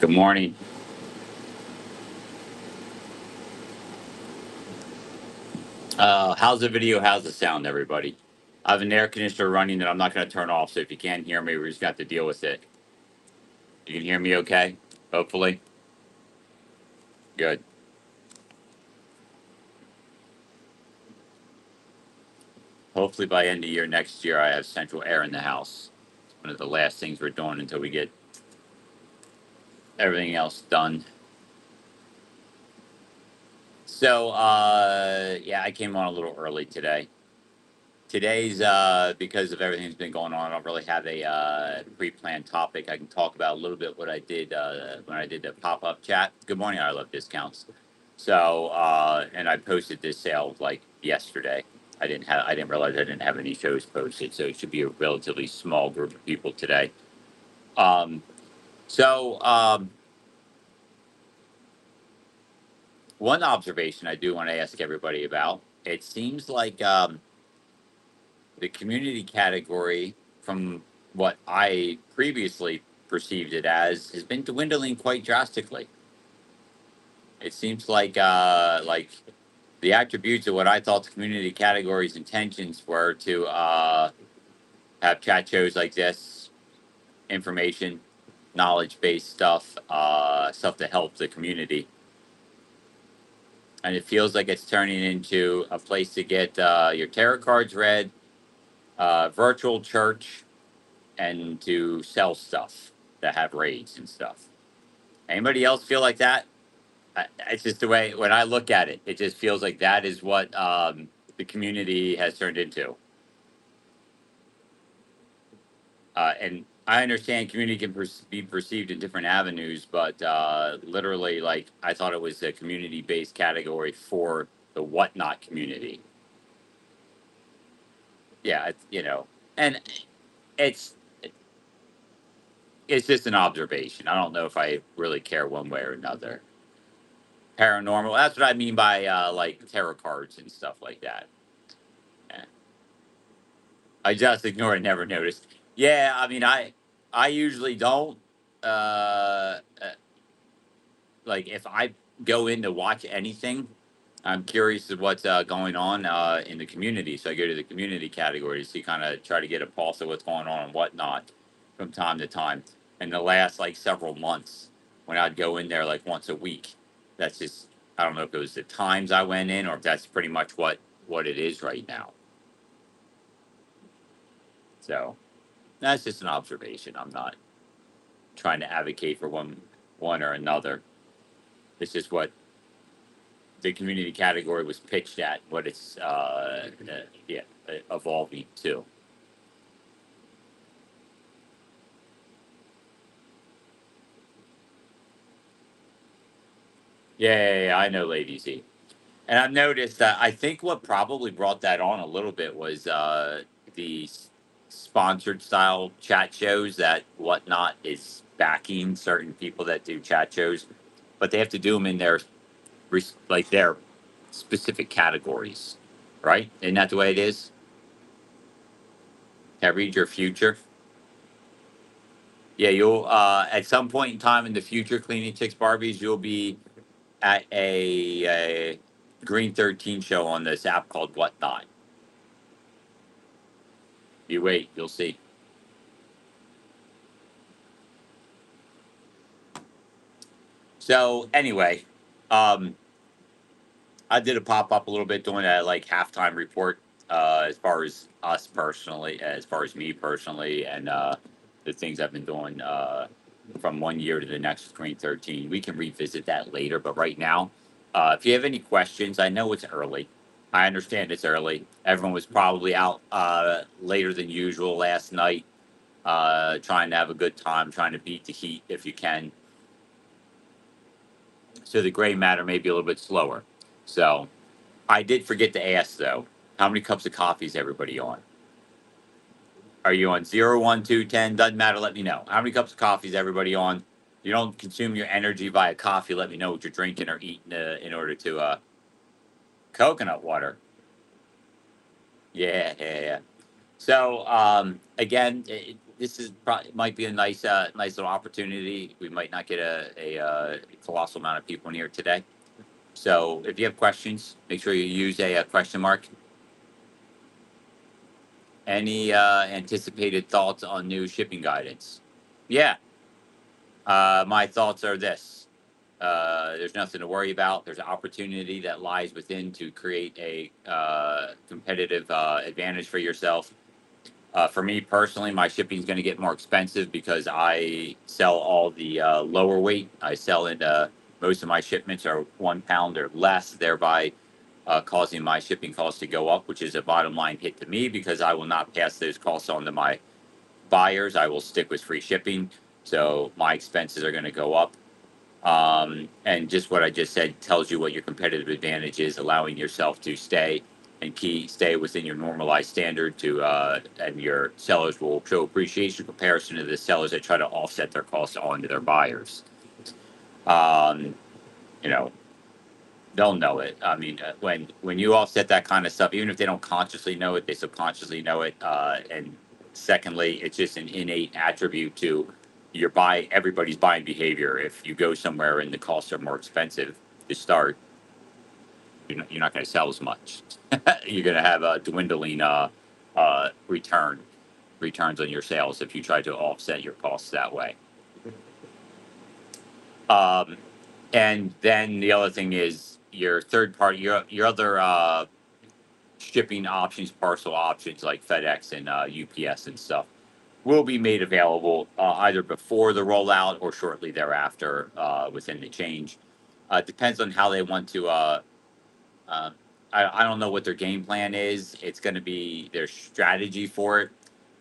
Good morning. How's the video? How's the sound, everybody? I have an air conditioner running that I'm not going to turn off, so if you can't hear me, we're just going to have to deal with it. You can hear me okay? Hopefully. Good. Hopefully by end of year next year, I have central air in the house. It's one of the last things we're doing until we get everything else done. So, yeah, I came on a little early today. Today's because of everything that's been going on. I don't really have a pre-planned topic. I can talk about a little bit what I did when I did the pop-up chat. Good morning, I love discounts. So and I posted this sale like yesterday. I didn't realize I didn't have any shows posted, so it should be a relatively small group of people today. Um, so one observation I do want to ask everybody about. It seems like the community category, from what I previously perceived it as, has been dwindling quite drastically. It seems like the attributes of what I thought the community category's intentions were to have chat shows like this, information, knowledge based stuff, stuff to help the community. And it feels like it's turning into a place to get your tarot cards read, virtual church, and to sell stuff that have raids and stuff. Anybody else feel like that? It's just the way when I look at it, it just feels like that is what the community has turned into. And I understand community can be perceived in different avenues, but literally, like I thought it was a community-based category for the whatnot community. Yeah, and it's it's just an observation. I don't know if I really care one way or another. Paranormal. That's what I mean by like tarot cards and stuff like that. Yeah. I just ignore it, never noticed. Yeah, I mean, I usually don't. Uh, uh, like if I go in to watch anything, I'm curious of what's going on in the community. So I go to the community category to see, kind of try to get a pulse of what's going on and whatnot from time to time. In the last like several months, when I'd go in there like once a week, that's just, I don't know if it was the times I went in or if that's pretty much what it is right now. So that's just an observation. I'm not trying to advocate for one or another. It's just what the community category was pitched at, what it's yeah, evolving to. Yeah, I know Lady Z. And I've noticed that I think what probably brought that on a little bit was the sponsored style chat shows that whatnot is backing certain people that do chat shows, but they have to do them in their like their specific categories, right? Isn't that the way it is? Can I read your future? Yeah, you'll at some point in time in the future, cleaning chicks Barbies, you'll be at a Green 13 show on this app called Whatnot. You wait, you'll see. So anyway, um, I did a pop up a little bit doing a like halftime report as far as us personally, as far as me personally, and the things I've been doing from one year to the next with Green 13. We can revisit that later, but right now, if you have any questions, I know it's early. I understand it's early. Everyone was probably out later than usual last night, trying to have a good time, trying to beat the heat if you can. So the gray matter may be a little bit slower. So I did forget to ask though, how many cups of coffee is everybody on? Are you on zero, one, two, 10? Doesn't matter. Let me know. How many cups of coffee is everybody on? You don't consume your energy via coffee. Let me know what you're drinking or eating in order to coconut water. Yeah. So again, this is probably might be a nice nice little opportunity. We might not get a colossal amount of people in here today. So if you have questions, make sure you use a question mark. Any anticipated thoughts on new shipping guidance? Yeah, my thoughts are this. There's nothing to worry about. There's an opportunity that lies within to create a competitive advantage for yourself. For me personally, my shipping is going to get more expensive because I sell all the lower weight. I sell in most of my shipments are 1 pound or less, thereby causing my shipping costs to go up, which is a bottom line hit to me because I will not pass those costs on to my buyers. I will stick with free shipping. So my expenses are going to go up. And just what I just said tells you what your competitive advantage is, allowing yourself to stay within your normalized standard to and your sellers will show appreciation in comparison to the sellers that try to offset their costs onto their buyers. Um, you know, they'll know it. I mean, when you offset that kind of stuff, even if they don't consciously know it, they subconsciously know it. And secondly, it's just an innate attribute to everybody's buying behavior. If you go somewhere and the costs are more expensive to start, you're not going to sell as much. You're going to have a dwindling returns on your sales if you try to offset your costs that way. Um, and then the other thing is your third party, your other shipping options, parcel options like FedEx and UPS and stuff will be made available either before the rollout or shortly thereafter within the change. Depends on how they want to. Uh, I don't know what their game plan is. It's going to be their strategy for it.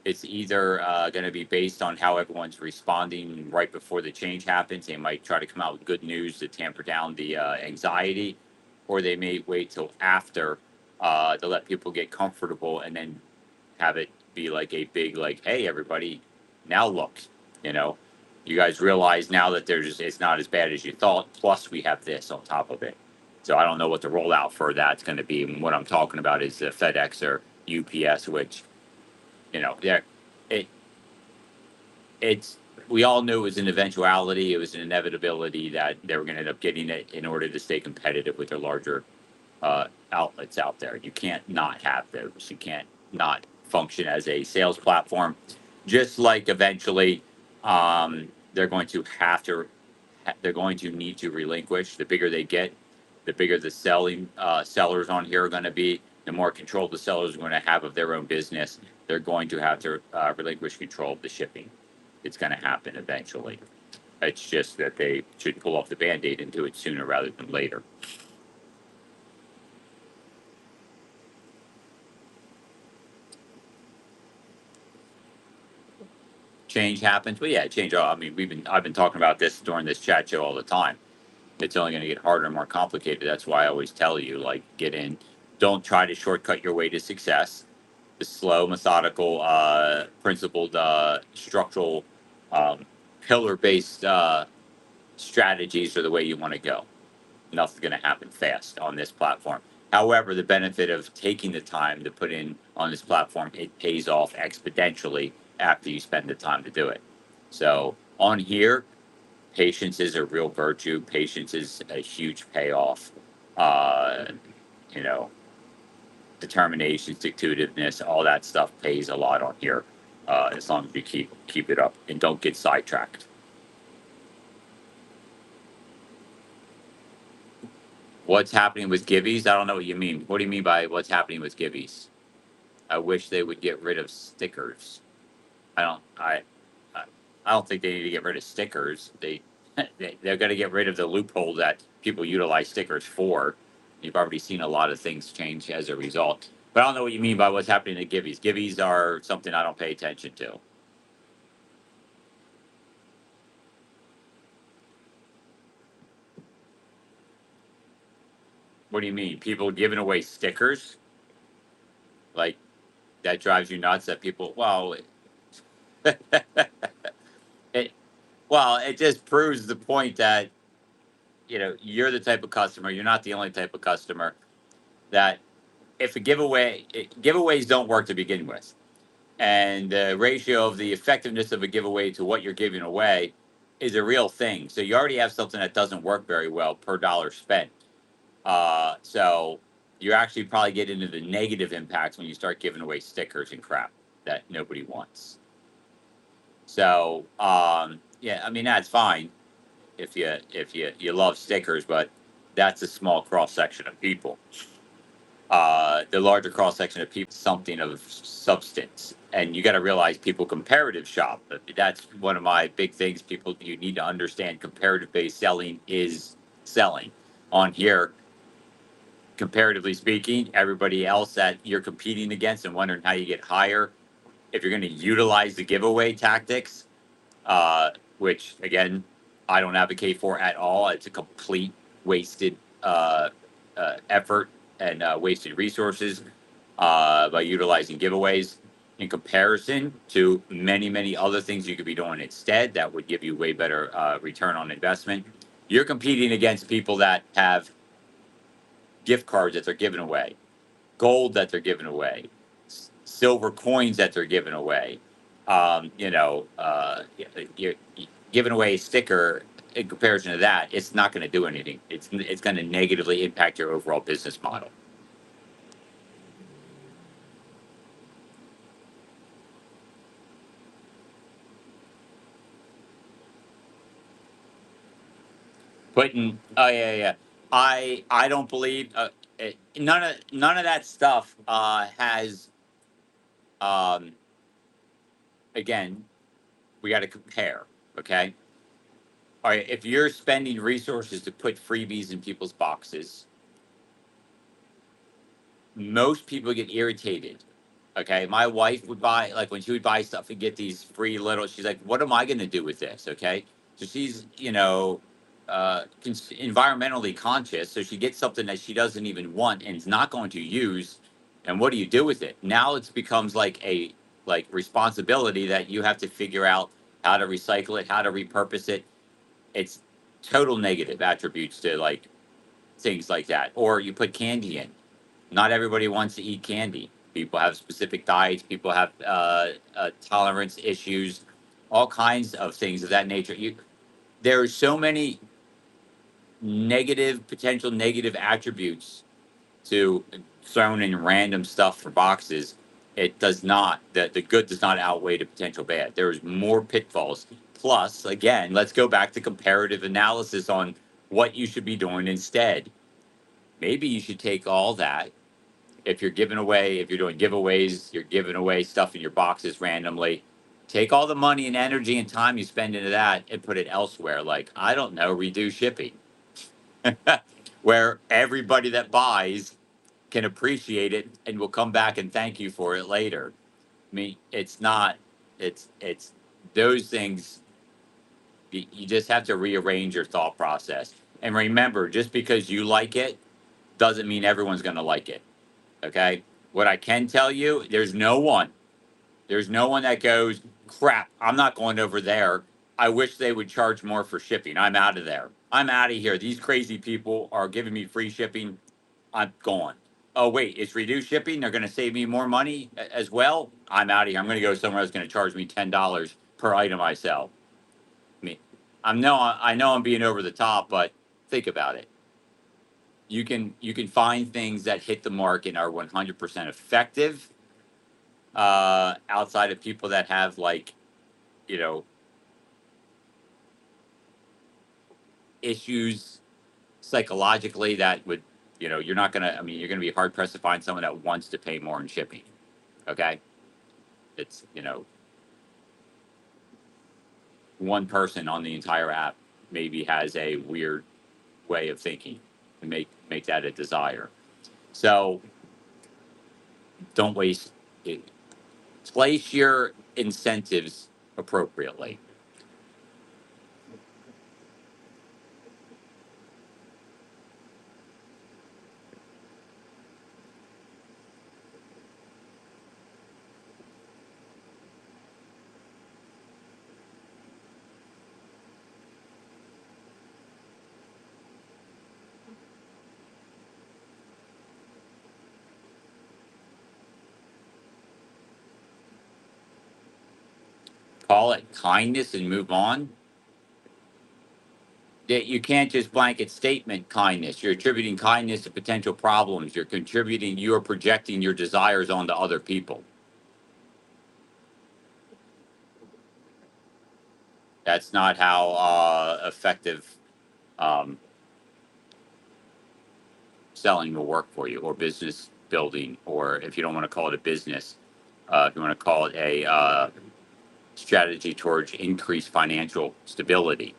It's either going to be based on how everyone's responding right before the change happens. They might try to come out with good news to tamper down the anxiety, or they may wait till after to let people get comfortable and then have it be like a big like, hey everybody, now look, you know, you guys realize now that it's not as bad as you thought. Plus we have this on top of it. So I don't know what the rollout for that's going to be. And what I'm talking about is the FedEx or UPS, which there it it's we all knew it was an eventuality. It was an inevitability that they were going to end up getting it in order to stay competitive with their larger outlets out there. You can't not have those. You can't not function as a sales platform. Just like eventually, they're going to they're going to need to relinquish. The bigger they get, the bigger the sellers on here are going to be. The more control the sellers are going to have of their own business. They're going to have to relinquish control of the shipping. It's going to happen eventually. It's just that they should pull off the band-aid and do it sooner rather than later. Change happens. But yeah, change. I mean, I've been talking about this during this chat show all the time. It's only going to get harder and more complicated. That's why I always tell you, like, get in. Don't try to shortcut your way to success. The slow, methodical, principled, structural, um, pillar-based strategies are the way you want to go. Nothing's going to happen fast on this platform. However, the benefit of taking the time to put in on this platform, it pays off exponentially after you spend the time to do it. So on here, patience is a real virtue. Patience is a huge payoff. Uh, you know, determination, stick-to-itiveness, all that stuff pays a lot on here. As long as you keep it up and don't get sidetracked. What's happening with Gibbies? I don't know what you mean. What do you mean by what's happening with Gibbies? I wish they would get rid of stickers. I don't. I don't think they need to get rid of stickers. They're going to get rid of the loophole that people utilize stickers for. You've already seen a lot of things change as a result. But I don't know what you mean by what's happening to Gibbies. Gibbies are something I don't pay attention to. What do you mean? People giving away stickers? Like that drives you nuts? That people? Well, it it just proves the point that you're the type of customer. You're not the only type of customer that if a giveaways don't work to begin with. And the ratio of the effectiveness of a giveaway to what you're giving away is a real thing. So you already have something that doesn't work very well per dollar spent. So you actually probably get into the negative impacts when you start giving away stickers and crap that nobody wants. So yeah, I mean that's fine if you love stickers, but that's a small cross section of people. The larger cross section of people, something of substance, and you got to realize people comparative shop. That's one of my big things. People, you need to understand comparative based selling is selling on here. Comparatively speaking, everybody else that you're competing against and wondering how you get higher. If you're going to utilize the giveaway tactics, uh, which again, I don't advocate for at all. It's a complete wasted effort and wasted resources by utilizing giveaways in comparison to many, many other things you could be doing instead that would give you way better return on investment. You're competing against people that have gift cards that they're giving away, gold that they're giving away, silver coins that they're giving away. You're giving away a sticker in comparison to that. It's not going to do anything. It's going to negatively impact your overall business model. Putting oh yeah, yeah. I don't believe none of that stuff has um again, we got to compare, okay? All right, if you're spending resources to put freebies in people's boxes, most people get irritated. Okay, my wife would buy, like when she would buy stuff and get these free little. She's like, "What am I going to do with this?" Okay, so she's environmentally conscious, so she gets something that she doesn't even want and is not going to use. And what do you do with it? Now it becomes like a responsibility that you have to figure out how to recycle it, how to repurpose it. It's total negative attributes to like things like that. Or you put candy in. Not everybody wants to eat candy. People have specific diets. People have tolerance issues, all kinds of things of that nature. There are so many potential negative attributes to throwing in random stuff for boxes. It does not. The good does not outweigh the potential bad. There's more pitfalls. Plus, again, let's go back to comparative analysis on what you should be doing instead. Maybe you should take all that if you're doing giveaways, you're giving away stuff in your boxes randomly. Take all the money and energy and time you spend into that and put it elsewhere. Like, I don't know, reduce shipping, where everybody that buys can appreciate it and will come back and thank you for it later. I mean, it's not, it's those things, you just have to rearrange your thought process. And remember, just because you like it doesn't mean everyone's going to like it. Okay. What I can tell you, there's no one that goes, crap, I'm not going over there. I wish they would charge more for shipping. I'm out of there. I'm out of here. These crazy people are giving me free shipping. I'm gone. Oh, wait, it's reduced shipping. They're going to save me more money as well. I'm out of here. I'm going to go somewhere that's going to charge me $10 per item I sell. I mean, I know I'm being over the top, but think about it. You can find things that hit the mark and are 100% effective outside of people that have you know issues psychologically that would you're not gonna I mean you're gonna be hard pressed to find someone that wants to pay more in shipping. Okay, it's one person on the entire app maybe has a weird way of thinking and make that a desire. So don't waste it. Place your incentives appropriately. call it kindness and move on. That you can't just blanket statement kindness. You're attributing kindness to potential problems. You are projecting your desires onto other people. That's not how effective um, selling will work for you, or business building, or if you don't want to call it a business, if you want to call it a strategy towards increased financial stability.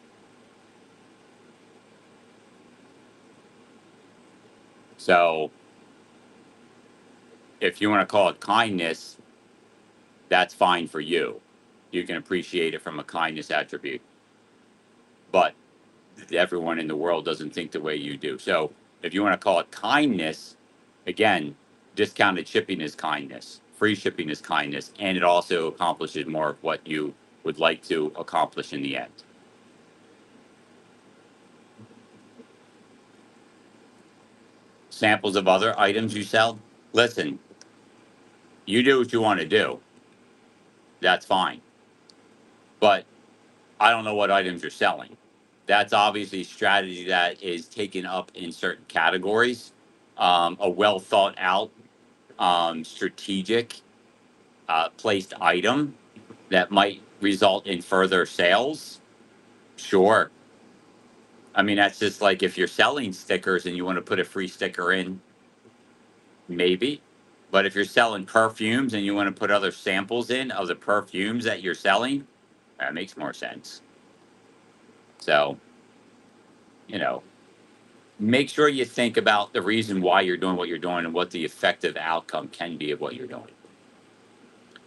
So if you want to call it kindness, that's fine for you. You can appreciate it from a kindness attribute, but everyone in the world doesn't think the way you do. So if you want to call it kindness, again, discounted shipping is kindness, free shipping is kindness, and it also accomplishes more of what you would like to accomplish in the end. Samples of other items you sell. Listen, you do what you want to do. That's fine. But I don't know what items you're selling. That's obviously strategy that is taken up in certain categories. A well thought out, strategic placed item that might result in further sales. Sure. I mean, that's just like if you're selling stickers and you want to put a free sticker in, maybe. But if you're selling perfumes and you want to put other samples in of the perfumes that you're selling, that makes more sense. So, you know, make sure you think about the reason why you're doing what you're doing and what the effective outcome can be of what you're doing.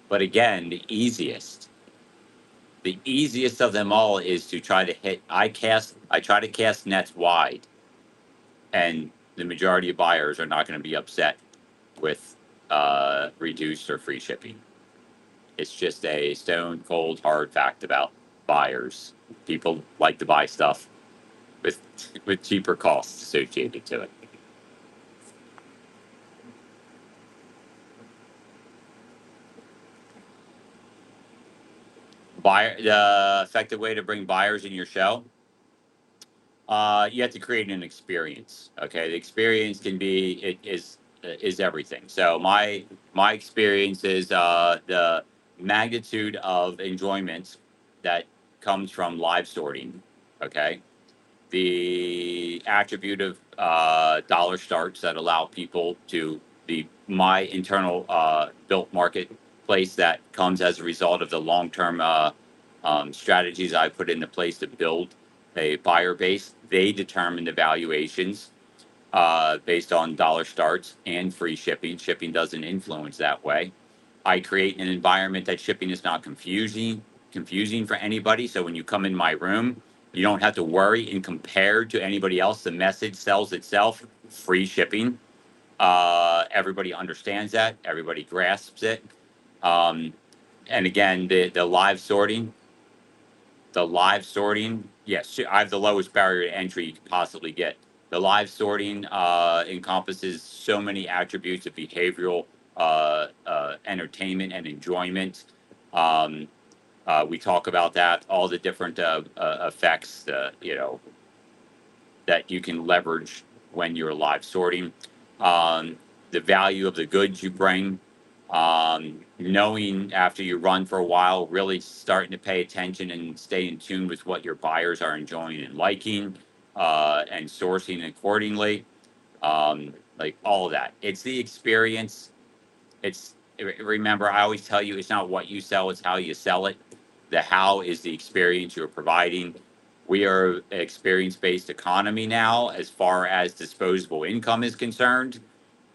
But again, the easiest of them all is to try to hit. I try to cast nets wide, and the majority of buyers are not going to be upset with reduced or free shipping. It's just a stone cold hard fact about buyers. People like to buy stuff with cheaper costs associated to it. Buyer, the effective way to bring buyers in your show, you have to create an experience. Okay, the experience can be it is everything. So my experience is the magnitude of enjoyment that comes from live sorting. Okay, the attribute of dollar starts that allow people to the my internal built marketplace that comes as a result of the long term strategies I put into place to build a buyer base. They determine the valuations based on dollar starts and free shipping. Shipping doesn't influence that way. I create an environment that shipping is not confusing for anybody. So when you come in my room, you don't have to worry and compare to anybody else. The message sells itself. Free shipping. Everybody understands that. Everybody grasps it. Um, and again, the live sorting, yes, I have the lowest barrier to entry you could possibly get. The live sorting encompasses so many attributes of behavioral entertainment and enjoyment. Um, we talk about that, all the different effects, that you can leverage when you're live sorting. The value of the goods you bring, knowing after you run for a while, really starting to pay attention and stay in tune with what your buyers are enjoying and liking, and sourcing accordingly. Like all of that. It's the experience. Remember, I always tell you, it's not what you sell, it's how you sell it. The how is the experience you're providing. We are an experience based economy now, as far as disposable income is concerned.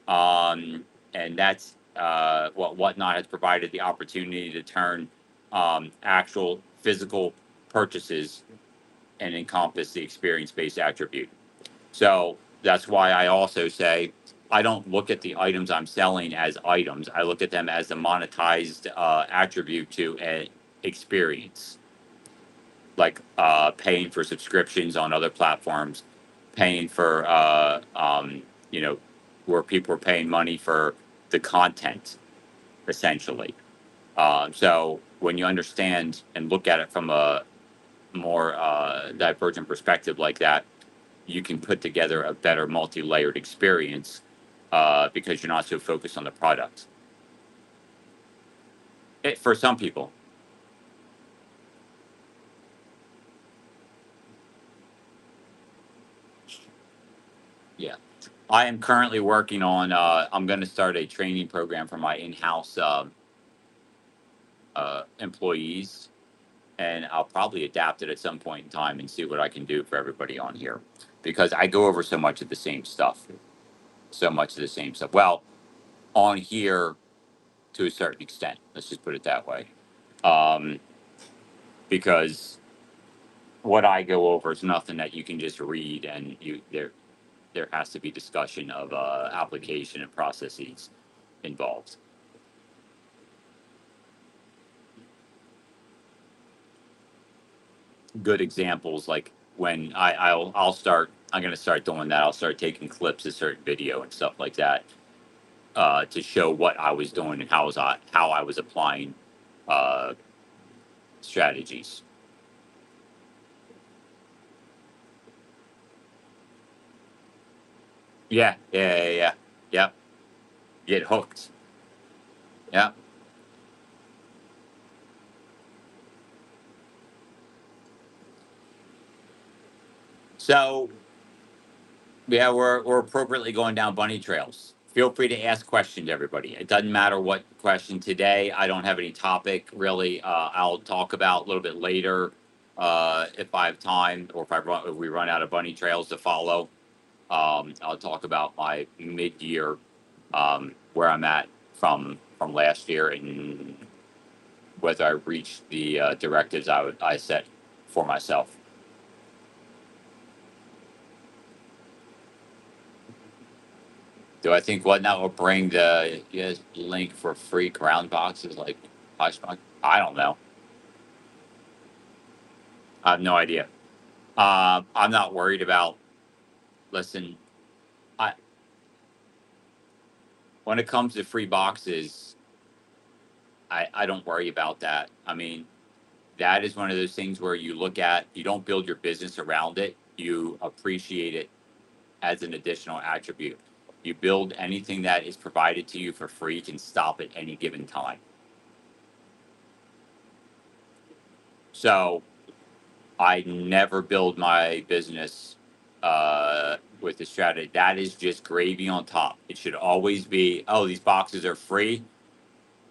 Um, and that's what Whatnot has provided the opportunity to turn actual physical purchases and encompass the experience based attribute. So that's why I also say I don't look at the items I'm selling as items. I look at them as a monetized attribute to an experience, like paying for subscriptions on other platforms, paying for, you know, where people are paying money for the content, essentially. So when you understand and look at it from a more divergent perspective like that, you can put together a better multi-layered experience because you're not so focused on the product. For some people, yeah. I am currently working on. I'm going to start a training program for my in-house employees, and I'll probably adapt it at some point in time and see what I can do for everybody on here, because I go over so much of the same stuff, so much of the same stuff. Well, on here to a certain extent. Let's just put it that way, um, because what I go over is nothing that you can just read, and there has to be discussion of application and processes involved. Good examples like when I'll start. I'm going to start doing that. I'll start taking clips of certain video and stuff like that to show what I was doing and how I was applying uh, strategies. Yeah. Yep. Get hooked. Yeah. So yeah, we're appropriately going down bunny trails. Feel free to ask questions, everybody. It doesn't matter what question today. I don't have any topic really. I'll talk about a little bit later if I have time, or if we run out of bunny trails to follow. I'll talk about my mid-year, where I'm at from last year, and whether I reached the directives I set for myself. Do I think Whatnot will bring the link for free ground boxes like Poshmark? I don't know. I have no idea. I'm not worried about. Listen, I when it comes to free boxes, I don't worry about that. I mean, that is one of those things where you don't build your business around it. You appreciate it as an additional attribute. You build anything that is provided to you for free can stop at any given time. So I never build my business with the strategy. That is just gravy on top. It should always be, oh, these boxes are free.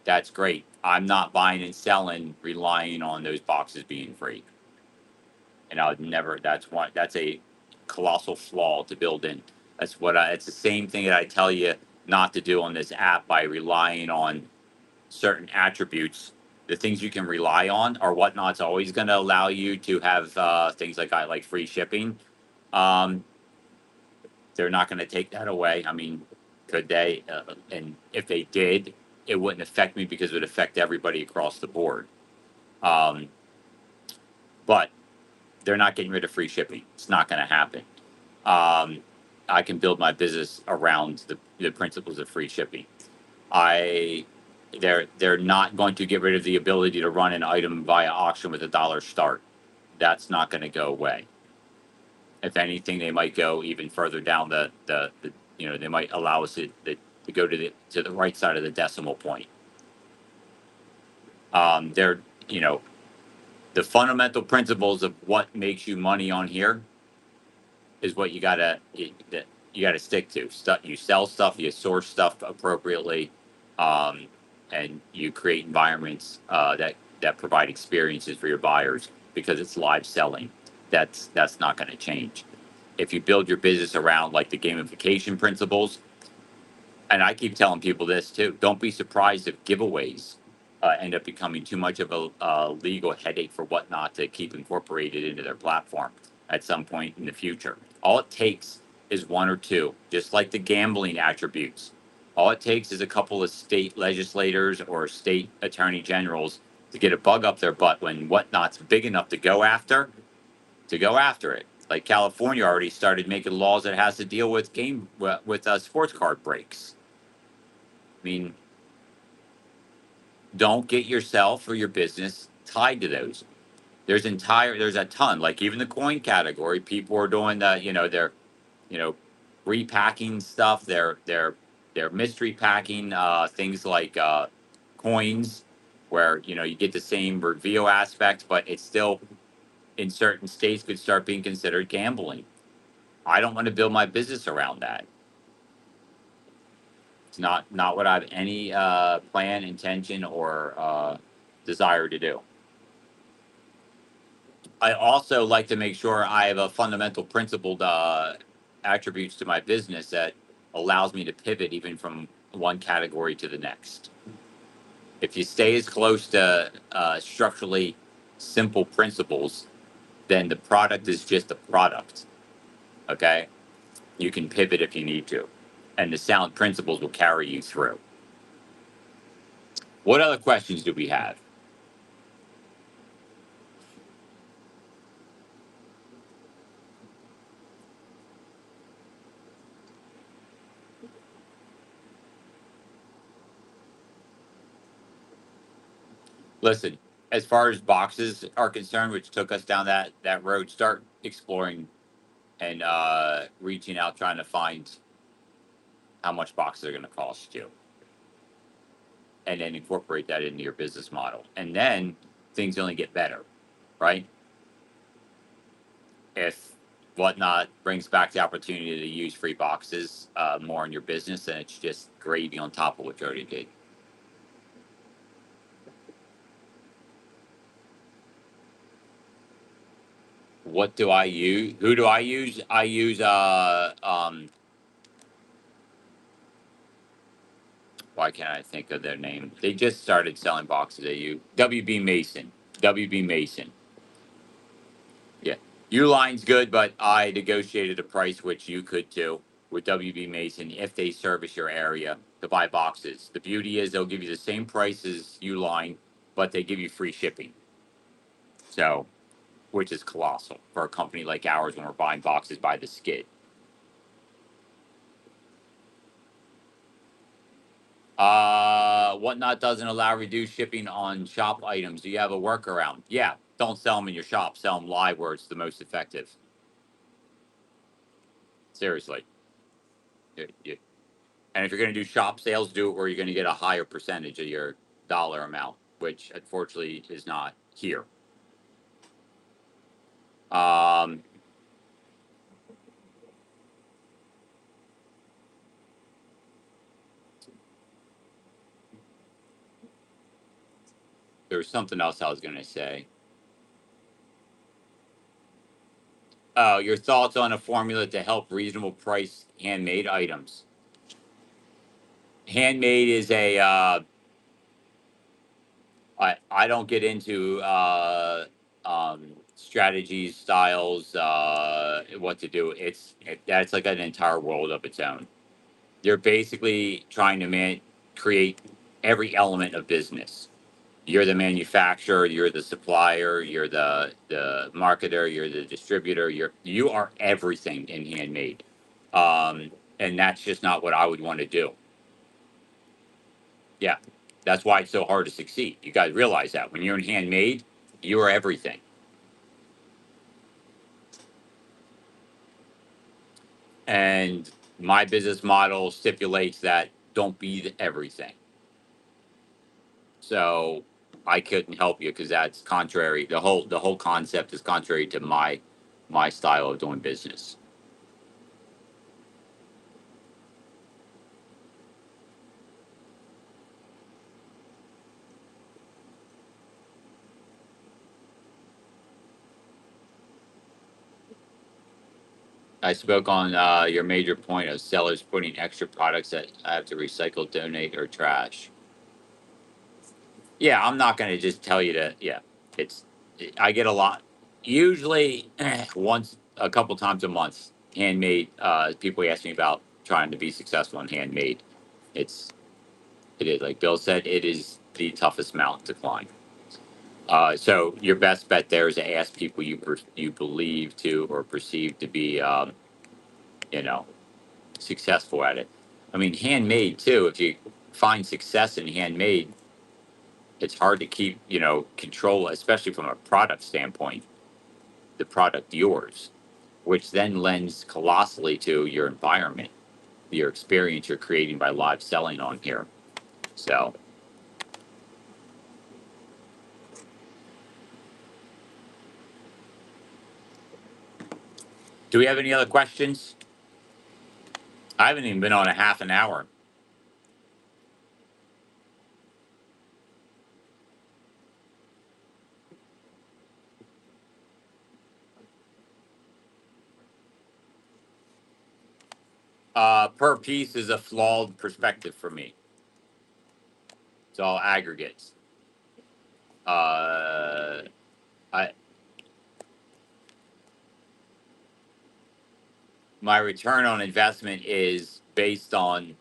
That's great. I'm not buying and selling relying on those boxes being free. And I would never. That's a colossal flaw to build in. It's the same thing that I tell you not to do on this app by relying on certain attributes. The things you can rely on or whatnot's always going to allow you to have things like I like free shipping. Um, they're not going to take that away. I mean, could they? And if they did, it wouldn't affect me because it would affect everybody across the board. Um, but they're not getting rid of free shipping. It's not going to happen. Um, I can build my business around the principles of free shipping. I they're not going to get rid of the ability to run an item via auction with $1 start. That's not going to go away. If anything, they might go even further down they might allow us to go to the right side of the decimal point. They're you know the fundamental principles of what makes you money on here is what you gotta stick to. Stuff you sell stuff, you source stuff appropriately, um, and you create environments that provide experiences for your buyers because it's live selling. That's not going to change. If you build your business around like the gamification principles, and I keep telling people this too. Don't be surprised if giveaways end up becoming too much of a legal headache for Whatnot to keep incorporated into their platform at some point in the future. All it takes is one or two, just like the gambling attributes. All it takes is a couple of state legislators or state attorney generals to get a bug up their butt when Whatnot's big enough to go after it. Like California already started making laws that has to deal with sports card breaks. I mean, Don't get yourself or your business tied to those. There's a ton, like even the coin category, people are doing the, they're, you know, repacking stuff. They're mystery packing things like coins, where you get the same reveal aspect, but it's still in certain states could start being considered gambling. I don't want to build my business around that. It's not what I have any plan, intention, or desire to do. I also like to make sure I have a fundamental principled attributes to my business that allows me to pivot even from one category to the next. If you stay as close to structurally simple principles, then the product is just a product. Okay, you can pivot if you need to, and the sound principles will carry you through. What other questions do we have? Listen, as far as boxes are concerned, which took us down that road, start exploring and reaching out, trying to find how much boxes are going to cost you, and then incorporate that into your business model. And then things only get better, right? If Whatnot brings back the opportunity to use free boxes more in your business, then it's just gravy on top of what you already did. What do I use? Who do I use? I use why can't I think of their name? They just started selling boxes at you. WB Mason. WB Mason. Yeah. Uline's good, but I negotiated a price which you could too with WB Mason if they service your area to buy boxes. The beauty is they'll give you the same price as Uline, but they give you free shipping. So, which is colossal for a company like ours when we're buying boxes by the skid. Whatnot doesn't allow reduced shipping on shop items. Do you have a workaround? Yeah, don't sell them in your shop. Sell them live where it's the most effective. Seriously. And if you're going to do shop sales, do it where you're going to get a higher percentage of your dollar amount, which unfortunately is not here. Um, there was something else I was going to say. Oh, your thoughts on a formula to help reasonable price handmade items. Handmade is I don't get into strategies, styles, what to do. That's like an entire world of its own. You're basically trying to create every element of business. You're the manufacturer, you're the supplier, you're the marketer, you're the distributor. You are everything in handmade, and that's just not what I would want to do. Yeah, that's why it's so hard to succeed. You guys realize that when you're in handmade, you are everything. And my business model stipulates that don't be everything. So I couldn't help you because that's contrary. The whole concept is contrary to my style of doing business. I spoke on your major point of sellers putting extra products that I have to recycle, donate, or trash. Yeah, I'm not going to just tell you to. Yeah, it's I get a lot. Usually, once a couple times a month, handmade. People ask me about trying to be successful in handmade. It's it is like Bill said. It is the toughest mountain to climb. So your best bet there is to ask people you believe to or perceive to be, you know, successful at it. I mean, handmade too. If you find success in handmade, it's hard to keep, control, especially from a product standpoint, the product yours, which then lends colossally to your environment, your experience you're creating by live selling on here. So, do we have any other questions? I haven't even been on a half an hour. Per piece is a flawed perspective for me. It's all aggregates. Uh, I My return on investment is based on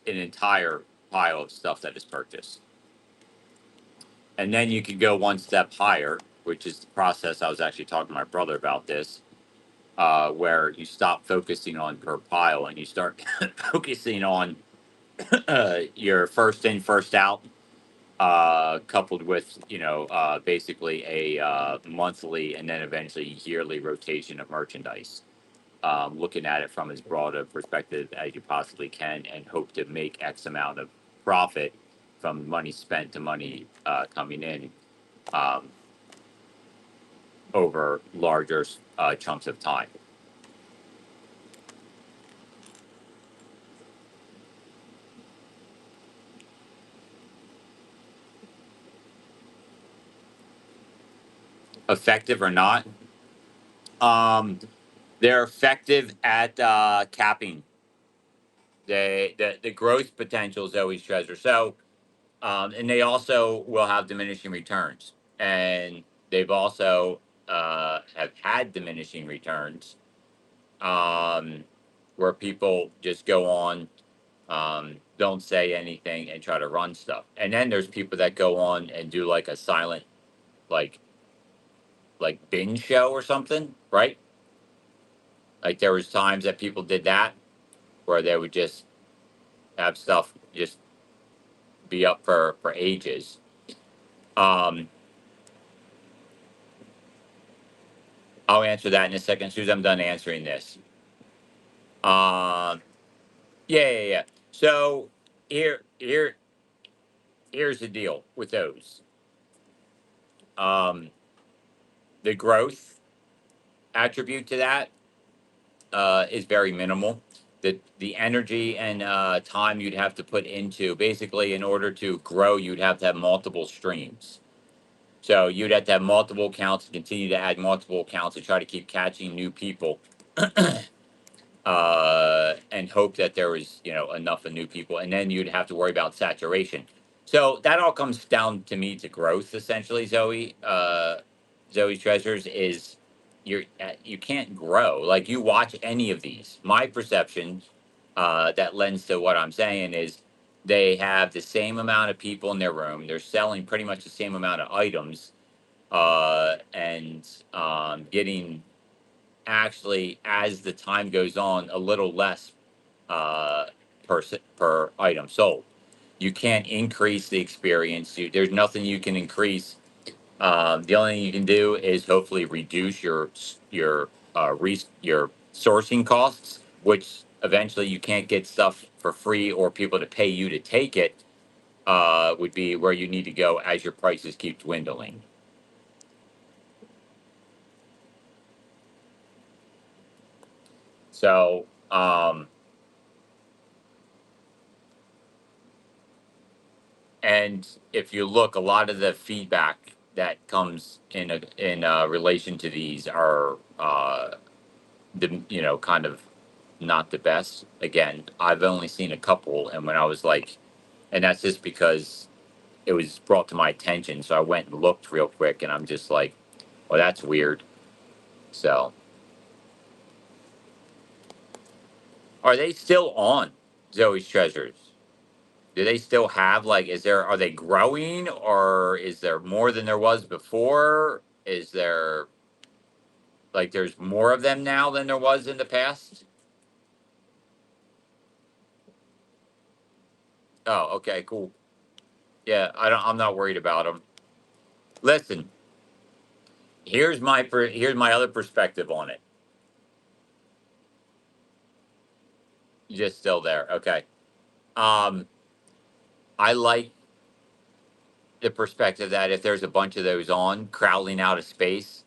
an entire pile of stuff that is purchased. And then you can go one step higher, which is the process I was actually talking to my brother about this, where you stop focusing on per pile and you start focusing on your first in, first out, coupled with, basically a monthly and then eventually yearly rotation of merchandise. Looking at it from as broad a perspective as you possibly can and hope to make X amount of profit from money spent to money coming in, um, over larger chunks of time. Effective or not, um, they're effective at capping the growth potential is always treasure. So, and they also will have diminishing returns, and they've also have had diminishing returns, um, where people just go on, don't say anything, and try to run stuff. And then there's people that go on and do like a silent, like binge show or something, right? Like there was times that people did that where they would just have stuff just be up for ages. Um, I'll answer that in a second as soon as I'm done answering this. Um, yeah. So here, here, here's the deal with those. Um, the growth attribute to that is very minimal. The energy and time you'd have to put into basically in order to grow, you'd have to have multiple streams. So you'd have to have multiple accounts, continue to add multiple accounts to try to keep catching new people, and hope that there was enough of new people, and then you'd have to worry about saturation. So that all comes down to me to growth, essentially. Zoe's treasures is you can't grow like you watch any of these. My perception that lends to what I'm saying is they have the same amount of people in their room. They're selling pretty much the same amount of items, and getting actually, as the time goes on, a little less uh, per item sold. You can't increase the experience. There's nothing you can increase. The only thing you can do is hopefully reduce your sourcing costs, which eventually you can't get stuff for free or people to pay you to take it. Would be where you need to go as your prices keep dwindling. So, and if you look, a lot of the feedback that comes in relation to these are the kind of not the best. Again, I've only seen a couple, and when I was like, and that's just because it was brought to my attention, so I went and looked real quick, and I'm just like, well, that's weird. So, are they still on Zoe's Treasures? Do they still have like? Are they growing, or is there more than there was before? Is there like there's more of them now than there was in the past? Oh, okay, cool. Yeah, I'm not worried about them. Listen, here's my other perspective on it. You're just still there, okay? Um, I like the perspective that if there's a bunch of those on crowding out of space,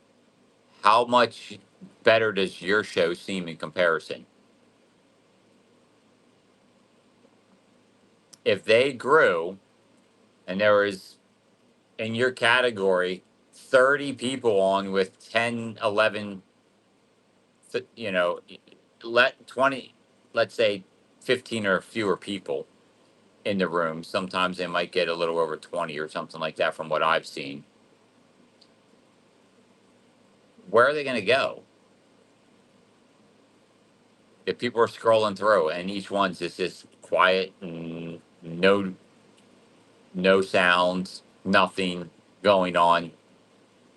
how much better does your show seem in comparison? If they grew and there was in your category 30 people on with 10, 11, you know, let 20, let's say 15 or fewer people in the room. Sometimes they might get a little over 20 or something like that from what I've seen. Where are they going to go? If people are scrolling through and each one's just quiet and no sounds, nothing going on,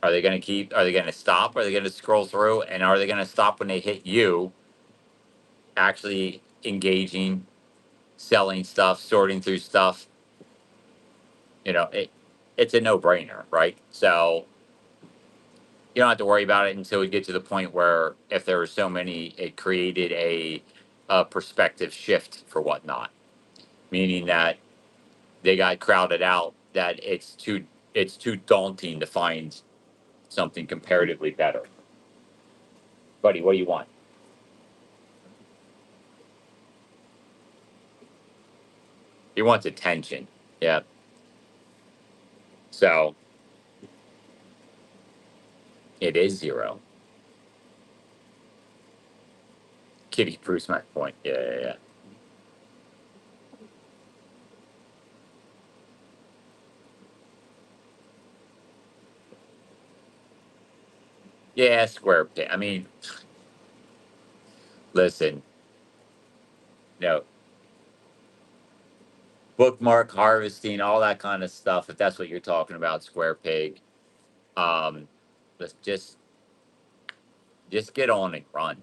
are they going to stop? Are they going to scroll through? And are they going to stop when they hit you actually engaging, selling stuff, sorting through stuff? You know, it's a no brainer, right? So you don't have to worry about it until we get to the point where if there were so many, it created a perspective shift for whatnot, meaning that they got crowded out, that it's too daunting to find something comparatively better. Buddy, what do you want? He wants attention. Yeah. So it is zero. Kitty proves my point. Yeah, yeah, yeah. Yeah, square peg. I mean, listen, no, bookmark harvesting, all that kind of stuff. If that's what you're talking about, square peg. Um, let's just get on and run.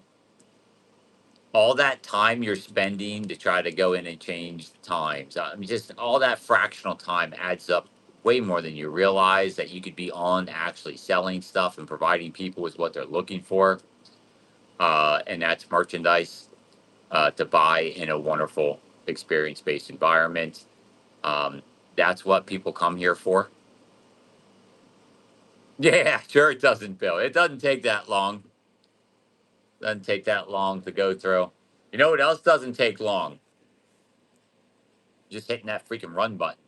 All that time you're spending to try to go in and change the times, I mean, just all that fractional time adds up way more than you realize, that you could be on actually selling stuff and providing people with what they're looking for. And that's merchandise to buy in a wonderful experience based environment. Um, that's what people come here for. Yeah, sure, it doesn't, Bill. It doesn't take that long. Doesn't take that long to go through. You know what else doesn't take long? Just hitting that freaking run button,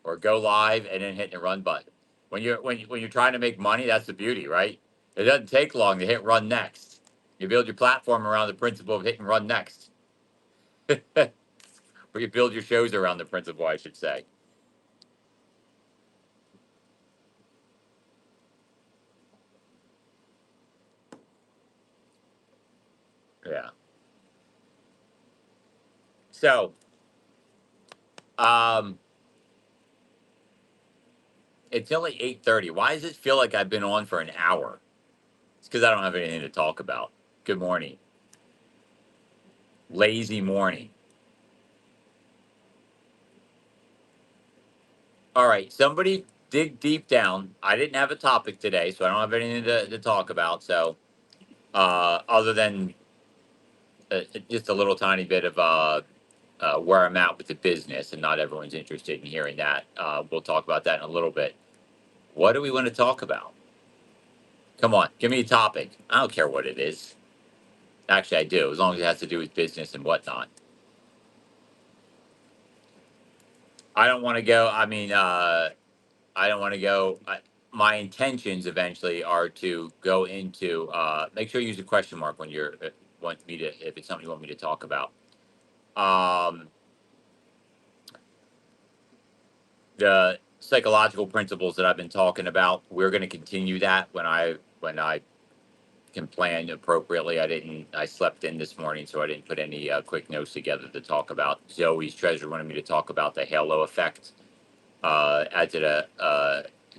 or go live and then hitting the run button. When you're trying to make money, that's the beauty, right? It doesn't take long to hit run next. You build your platform around the principle of hitting run next, or you build your shows around the principle, I should say. Yeah. So, um, it's only 8:30. Why does it feel like I've been on for an hour? It's because I don't have anything to talk about. Good morning. Lazy morning. All right, somebody dig deep down. I didn't have a topic today, so I don't have anything to talk about. So, other than just a little tiny bit of where I'm at with the business, and not everyone's interested in hearing that. We'll talk about that in a little bit. What do we want to talk about? Come on, give me a topic. I don't care what it is. Actually, I do, as long as it has to do with business and whatnot. I don't want to go. I mean, I don't want to go. My intentions eventually are to go into. Make sure you use a question mark when you're want me to, if it's something you want me to talk about. Um, the psychological principles that I've been talking about. We're going to continue that when I can plan appropriately. I slept in this morning, so I didn't put any quick notes together to talk about. Zoe's treasure wanted me to talk about the halo effect, as it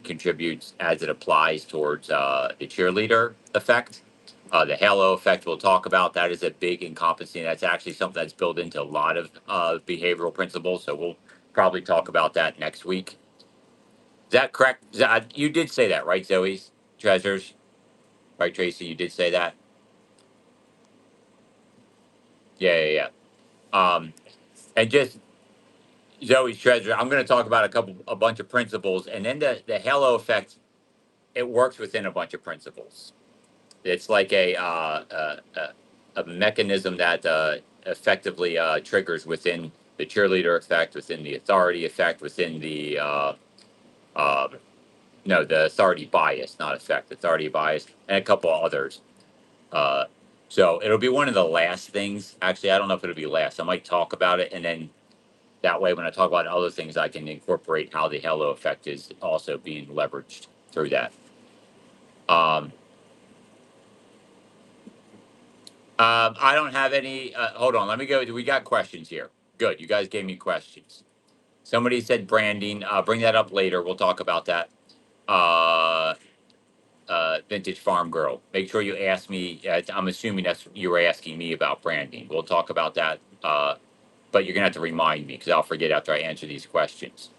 contributes, as it applies towards the cheerleader effect. The halo effect we'll talk about. That is a big encompassing. That's actually something that's built into a lot of behavioral principles. So we'll probably talk about that next week. Is that correct? You did say that, right, Zoe's treasures? Right, Tracy? You did say that? Yeah. And just Zoe's treasure, I'm going to talk about a bunch of principles, and then the halo effect, it works within a bunch of principles. It's like a mechanism that effectively triggers within the cheerleader effect, within the authority effect, within the uh, no, the authority bias, not effect, authority bias, and a couple of others. Uh, so it'll be one of the last things. Actually, I don't know if it'll be last. I might talk about it, and then that way, when I talk about other things, I can incorporate how the halo effect is also being leveraged through that. Um, I don't have any. Hold on, let me go. We got questions here. Good, you guys gave me questions. Somebody said branding. Bring that up later. We'll talk about that. Uh, Vintage Farm Girl. Make sure you ask me. I'm assuming that's you were asking me about branding. We'll talk about that. But you're gonna have to remind me because I'll forget after I answer these questions.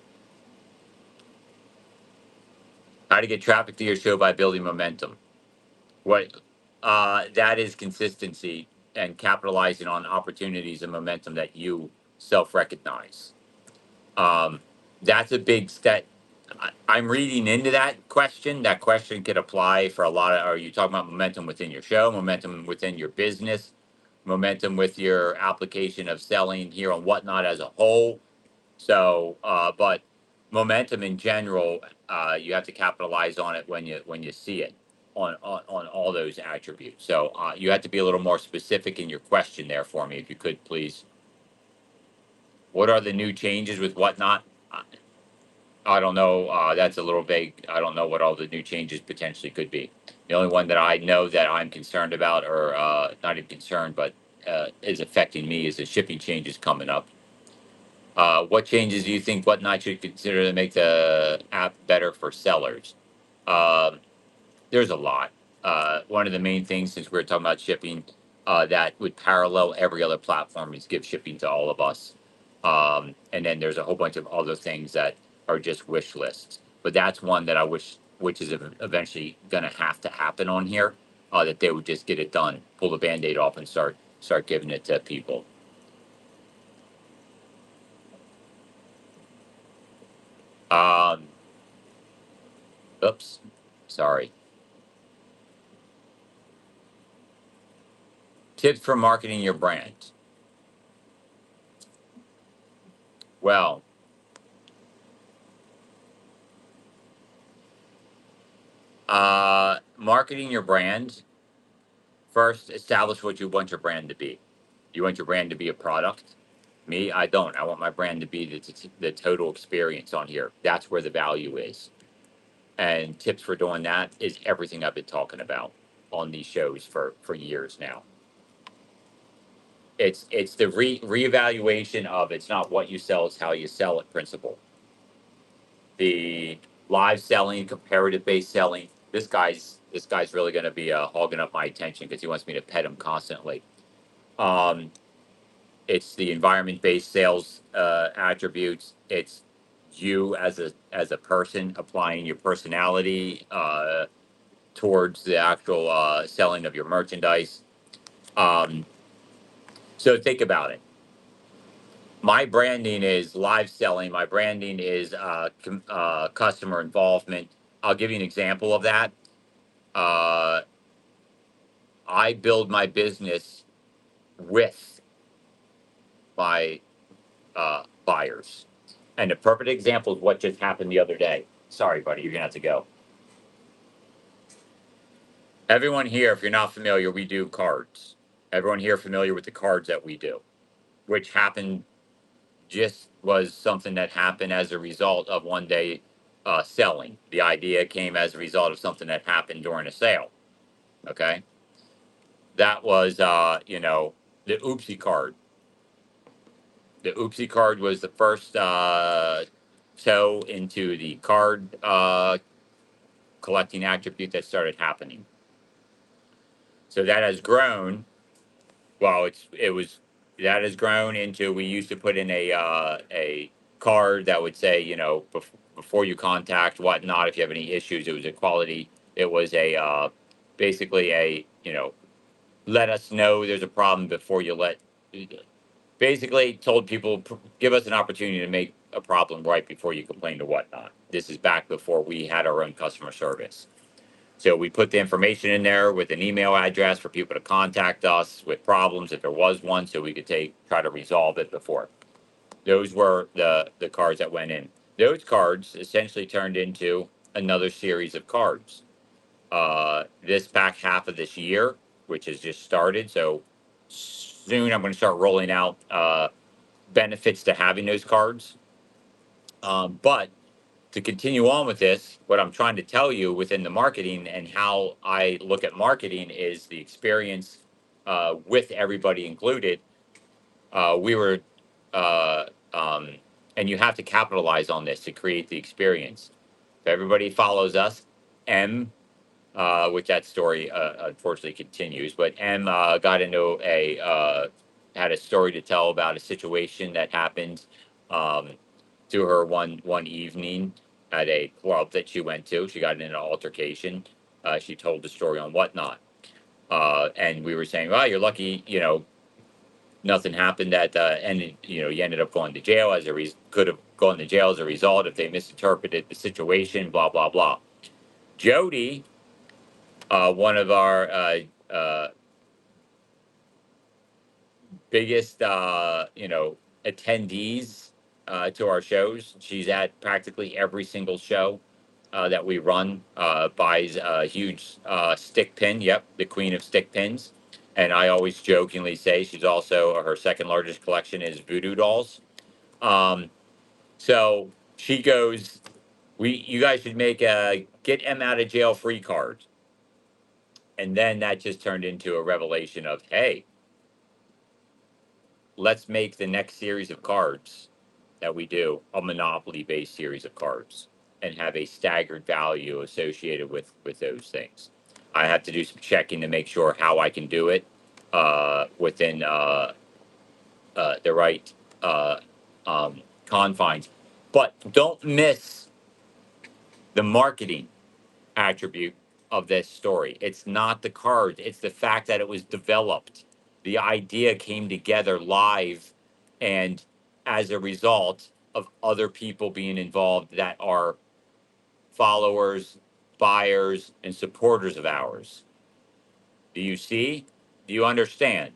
How to get traffic to your show by building momentum. What that is consistency and capitalizing on opportunities and momentum that you self recognize. Um, that's a big step. I'm reading into that question. That question could apply for a lot of. Are you talking about momentum within your show, momentum within your business, momentum with your application of selling here on Whatnot as a whole? So, but momentum in general, you have to capitalize on it when you see it on all those attributes. So, you have to be a little more specific in your question there for me, if you could, please. What are the new changes with Whatnot? I I don't know. That's a little vague. I don't know what all the new changes potentially could be. The only one that I know that I'm concerned about, or not even concerned, but is affecting me, is the shipping changes coming up. What changes do you think Whatnot should consider to make the app better for sellers? Um, there's a lot. One of the main things, since we're talking about shipping, that would parallel every other platform is give shipping to all of us. And then there's a whole bunch of other things that are just wish lists. But that's one that I wish, which is eventually going to have to happen on here, that they would just get it done, pull the band-aid off, and start giving it to people. Um, oops, sorry. Tips for marketing your brand. Well, marketing your brand, first establish what you want your brand to be. You want your brand to be a product? Me, I don't. I want my brand to be the total experience on here. That's where the value is. And tips for doing that is everything I've been talking about on these shows for years now. It's the reevaluation of it's not what you sell, it's how you sell it principle. The live selling, comparative based selling. This guy's really going to be hogging up my attention because he wants me to pet him constantly. Um, it's the environment based sales attributes. It's you as a person applying your personality towards the actual selling of your merchandise. Um, so think about it. My branding is live selling. My branding is customer involvement. I'll give you an example of that. Uh, I build my business with my buyers. And the perfect example is what just happened the other day. Sorry, buddy, you're going to have to go. Everyone here, if you're not familiar, we do cards. Everyone here familiar with the cards that we do, which happened just was something that happened as a result of one day selling. The idea came as a result of something that happened during a sale. Okay. That was, the oopsie card. The oopsie card was the first toe into the card collecting attribute that started happening. So that has grown. Well, it was that has grown into we used to put in a card that would say before you contact whatnot. If you have any issues, it was a quality. It was a basically a let us know there's a problem before you let. Basically, told people give us an opportunity to make a problem right before you complain to whatnot. This is back before we had our own customer service. So we put the information in there with an email address for people to contact us with problems if there was one, so we could try to resolve it before. Those were the cards that went in. Those cards essentially turned into another series of cards. This back half of this year, which has just started, so soon I'm going to start rolling out benefits to having those cards. But to continue on with this, what I'm trying to tell you within the marketing and how I look at marketing is the experience with everybody included. We were, uh, um, and you have to capitalize on this to create the experience. If everybody follows us, M, which that story unfortunately continues, but M got into had a story to tell about a situation that happened um, to her one evening at a club that she went to. She got in an altercation. She told the story on whatnot. And we were saying, well, you're lucky, nothing happened at the end. You ended up going to jail could have gone to jail as a result if they misinterpreted the situation, blah, blah, blah. Jody, one of our biggest, attendees to our shows. She's at practically every single show that we run. Buys a huge stick pin. Yep, the queen of stick pins. And I always jokingly say she's also her second largest collection is voodoo dolls. Um, so she goes, you guys should make a get M out of jail free card. And then that just turned into a revelation of, hey, let's make the next series of cards that we do a monopoly based series of cards and have a staggered value associated with those things. I have to do some checking to make sure how I can do it within the right confines. But don't miss the marketing attribute of this story. It's not the cards, it's the fact that it was developed. The idea came together live, and as a result of other people being involved that are followers, buyers, and supporters of ours. Do you see? Do you understand?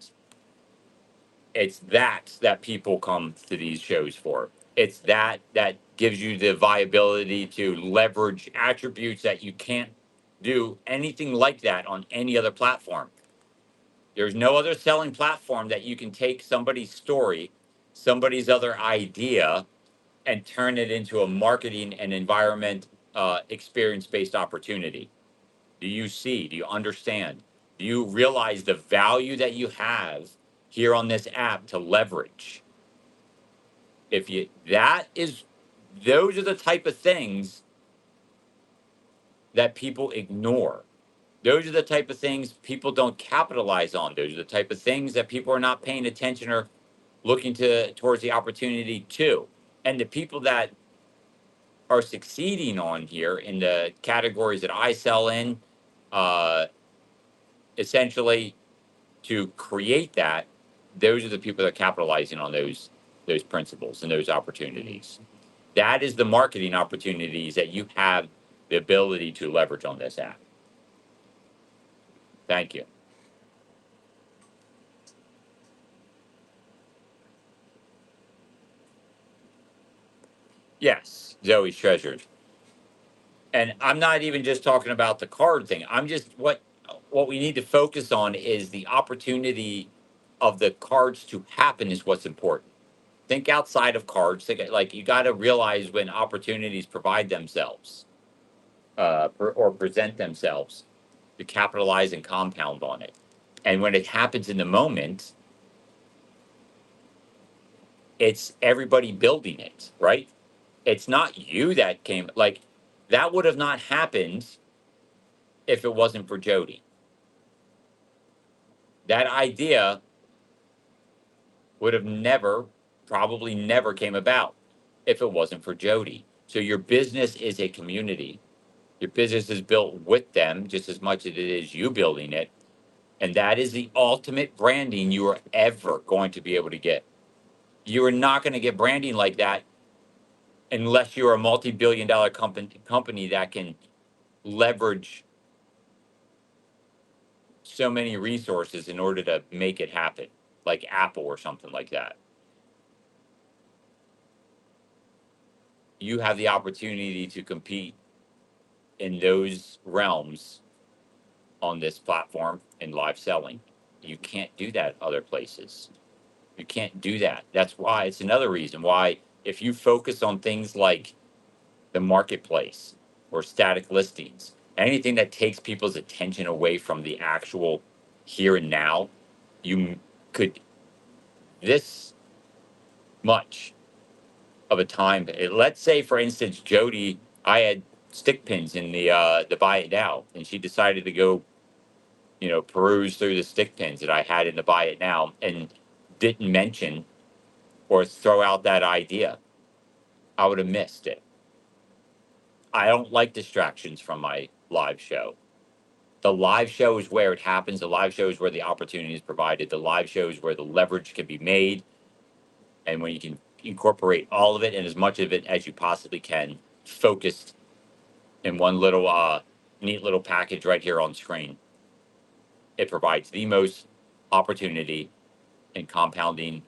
It's that people come to these shows for. It's that gives you the viability to leverage attributes that you can't do anything like that on any other platform. There's no other selling platform that you can take somebody's story, somebody's other idea, and turn it into a marketing and environment experience based opportunity. Do you see? Do you understand? Do you realize the value that you have here on this app to leverage? If you that is those are the type of things that people ignore. Those are the type of things people don't capitalize on. Those are the type of things that people are not paying attention or looking to towards the opportunity to. And the people that are succeeding on here in the categories that I sell in, uh, essentially to create that, those are the people that are capitalizing on those principles and those opportunities. That is the marketing opportunities that you have the ability to leverage on this app. Thank you. Yes, Zoe's treasures. And I'm not even just talking about the card thing. I'm just what we need to focus on is the opportunity of the cards to happen is what's important. Think outside of cards. Think like you got to realize when opportunities provide themselves or present themselves to capitalize and compound on it. And when it happens in the moment, it's everybody building it, right? It's not you that came, like, that would have not happened if it wasn't for Jody. That idea would have never, probably never came about if it wasn't for Jody. So your business is a community. Your business is built with them just as much as it is you building it. And that is the ultimate branding you are ever going to be able to get. You are not going to get branding like that unless you're a multi-billion dollar company that can leverage so many resources in order to make it happen, like Apple or something like that. You have the opportunity to compete in those realms on this platform in live selling. You can't do that other places. You can't do that. That's why it's another reason why if you focus on things like the marketplace or static listings, anything that takes people's attention away from the actual here and now, you could this much of a time. Let's say, for instance, Jody, I had stick pins in the buy it now, and she decided to go, peruse through the stick pins that I had in the buy it now, and didn't mention or throw out that idea. I would have missed it. I don't like distractions from my live show. The live show is where it happens. The live show is where the opportunity is provided. The live show is where the leverage can be made. And when you can incorporate all of it and as much of it as you possibly can, focused in one little neat little package right here on screen, it provides the most opportunity and compounding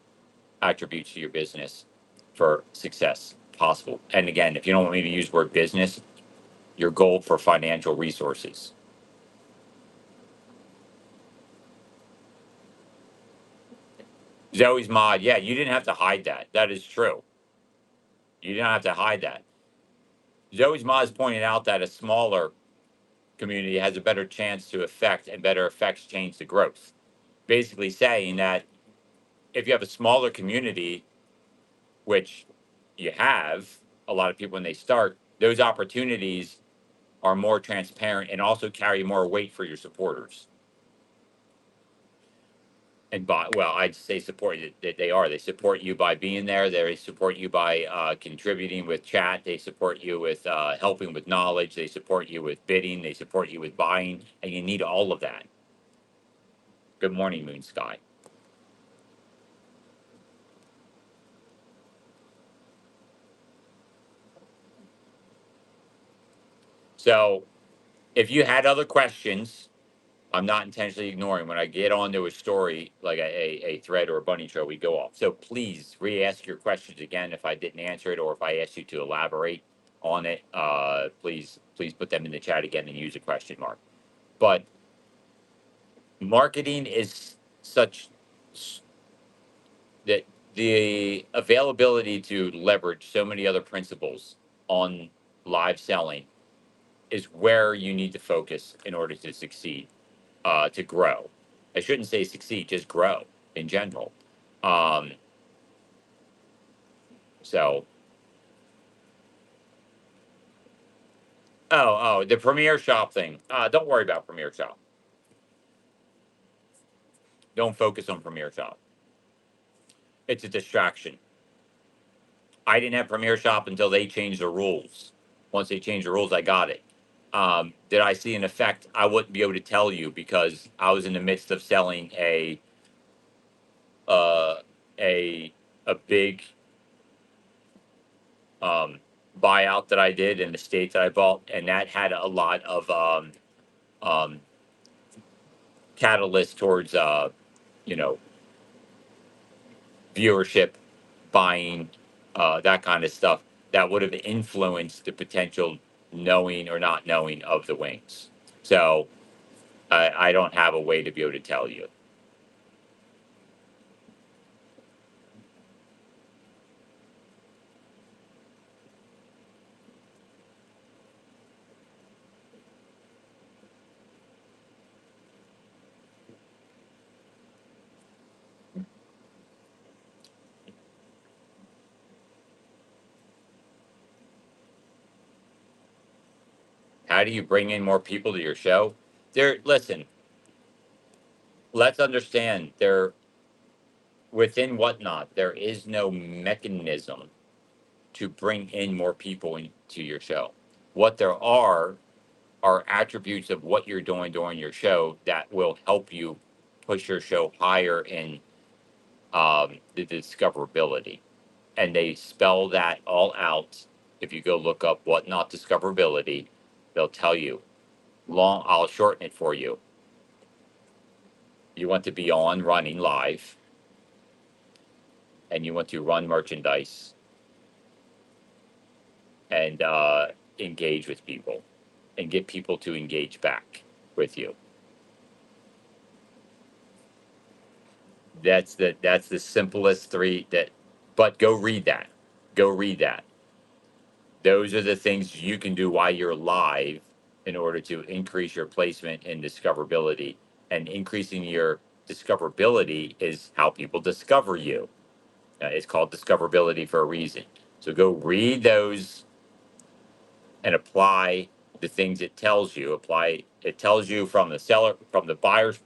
attributes to your business for success possible. And again, if you don't want me to use the word business, your goal for financial resources. Zoe's mod, yeah, you didn't have to hide that. That is true. You didn't have to hide that. Zoe's mod is pointing out that a smaller community has a better chance to affect and better effects change the growth. Basically saying that if you have a smaller community, which you have a lot of people when they start, those opportunities are more transparent and also carry more weight for your supporters. And by, well, I'd say support that they are. They support you by being there. They support you by contributing with chat. They support you with helping with knowledge. They support you with bidding. They support you with buying, and you need all of that. Good morning, Moon Sky. So, if you had other questions, I'm not intentionally ignoring. When I get onto a story like a thread or a bunny trail, we go off. So please re-ask your questions again if I didn't answer it or if I asked you to elaborate on it. Please put them in the chat again and use a question mark. But marketing is such that the availability to leverage so many other principles on live selling is where you need to focus in order to succeed, to grow. I shouldn't say succeed, just grow in general. Um, so, the Premier Shop thing. Don't worry about Premier Shop. Don't focus on Premier Shop. It's a distraction. I didn't have Premier Shop until they changed the rules. Once they changed the rules, I got it. Did I see an effect? I wouldn't be able to tell you because I was in the midst of selling uh, a a big um, buyout that I did in the state that I bought, and that had a lot of um, catalyst towards you know viewership, buying, that kind of stuff that would have influenced the potential knowing or not knowing of the wings. So I don't have a way to be able to tell you. How do you bring in more people to your show? Listen, let's understand within Whatnot, there is no mechanism to bring in more people into your show. What there are attributes of what you're doing during your show that will help you push your show higher in the discoverability. And they spell that all out. If you go look up what not discoverability, they'll tell you. I'll shorten it for you. You want to be on running live, and you want to run merchandise and engage with people and get people to engage back with you. That's the simplest three that, but go read that. Go read that. Those are the things you can do while you're live in order to increase your placement and discoverability. And increasing your discoverability is how people discover you. It's called discoverability for a reason. So go read those and apply the things it tells you. It tells you from the seller, from the buyers,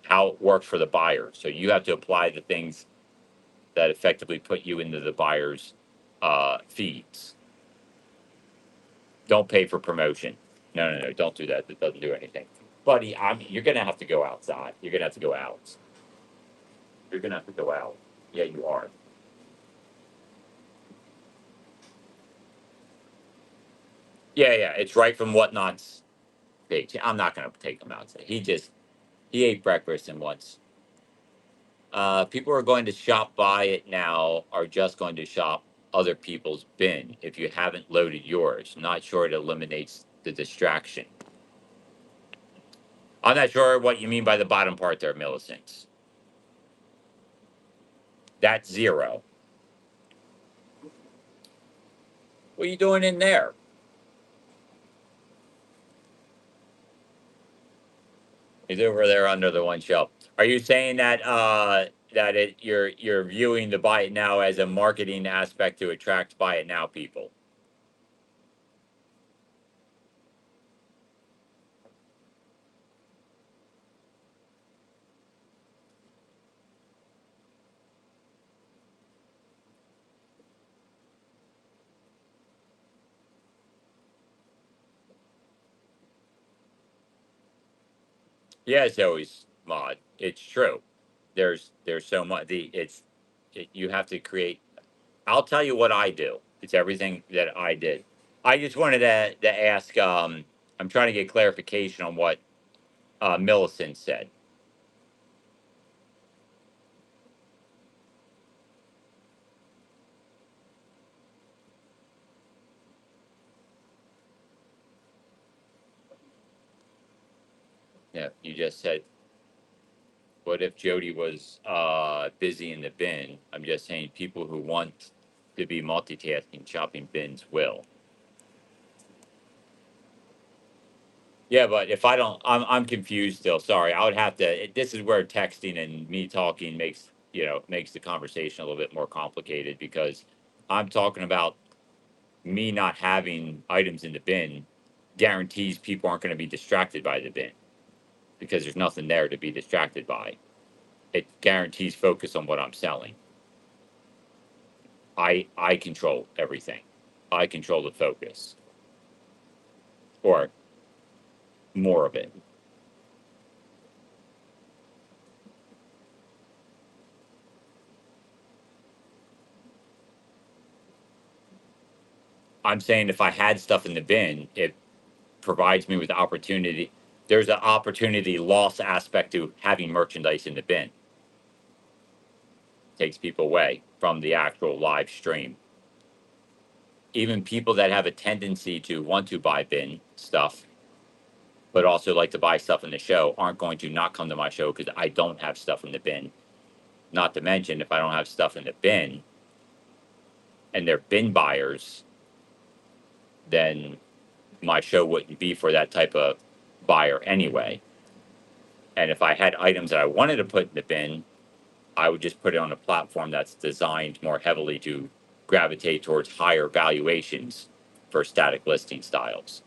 how it works for the buyer. So you have to apply the things that effectively put you into the buyer's feeds. Don't pay for promotion. No. Don't do that. That doesn't do anything. Buddy, you're going to have to go outside. You're going to have to go out. You're going to have to go out. Yeah, you are. Yeah. It's right from Whatnot's page. I'm not going to take him outside. He ate breakfast and once. People are going to shop by it now, are just going to shop other people's bin if you haven't loaded yours. Not sure it eliminates the distraction. I'm not sure what you mean by the bottom part there, Millicent. That's zero. What are you doing in there? He's over there under the one shelf. Are you saying that you're viewing the buy it now as a marketing aspect to attract buy it now people? Yeah, it's always mod. It's true. There's so much. You have to create. I'll tell you what I do. It's everything that I did. I just wanted to ask. I'm trying to get clarification on what Millicent said. Yeah, you just said, what if Jody was busy in the bin? I'm just saying people who want to be multitasking shopping bins will. Yeah, but if I don't, I'm confused still. Sorry, I would have to. This is where texting and me talking makes the conversation a little bit more complicated because I'm talking about me not having items in the bin guarantees people aren't going to be distracted by the bin because there's nothing there to be distracted by. It guarantees focus on what I'm selling. I control everything. I control the focus or more of it. I'm saying if I had stuff in the bin, it provides me with opportunity. There's an opportunity loss aspect to having merchandise in the bin. Takes people away from the actual live stream. Even people that have a tendency to want to buy bin stuff, but also like to buy stuff in the show, aren't going to not come to my show because I don't have stuff in the bin. Not to mention, if I don't have stuff in the bin and they're bin buyers, then my show wouldn't be for that type of buyer anyway. And if I had items that I wanted to put in the bin, I would just put it on a platform that's designed more heavily to gravitate towards higher valuations for static listing styles.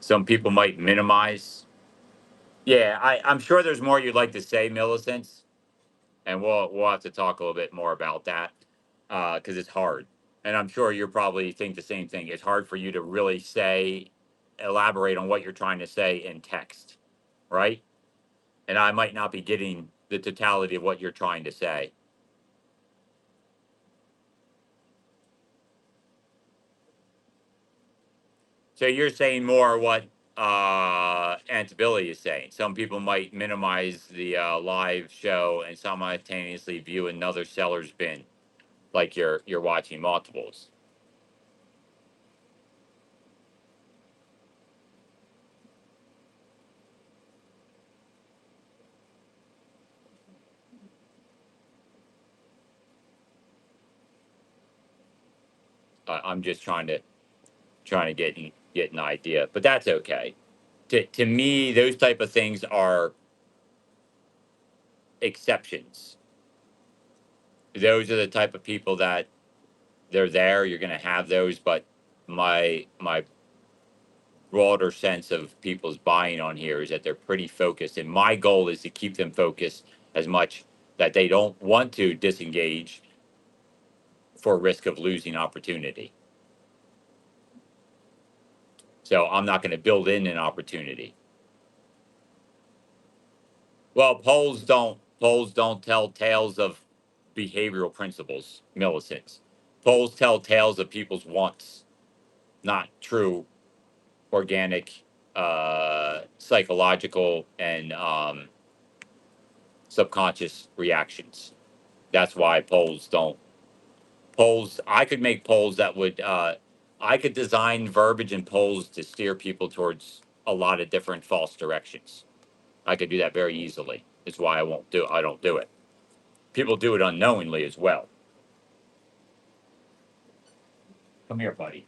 Some people might minimize. Yeah, I'm sure there's more you'd like to say, Millicent, and we'll have to talk a little bit more about that because it's hard, and I'm sure you probably think the same thing. It's hard for you to really say, elaborate on what you're trying to say in text, right? And I might not be getting the totality of what you're trying to say. So you're saying more what Antability is saying. Some people might minimize the live show and simultaneously view another seller's bin, like you're watching multiples. I'm just trying to get an idea, but that's okay. To me, those type of things are exceptions. Those are the type of people that they're there. You're going to have those, but my broader sense of people's buying on here is that they're pretty focused, and my goal is to keep them focused as much that they don't want to disengage for risk of losing opportunity. So I'm not going to build in an opportunity. Well, polls don't tell tales of behavioral principles, Millicents. Polls tell tales of people's wants, not true organic, psychological, and subconscious reactions. That's why polls. I could make polls that would. I could design verbiage and polls to steer people towards a lot of different false directions. I could do that very easily. It's why I don't do it. People do it unknowingly as well. Come here, buddy.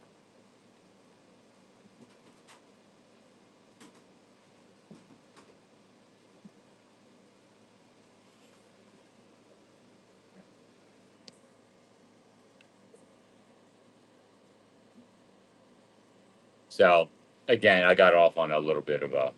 So again, I got off on a little bit of a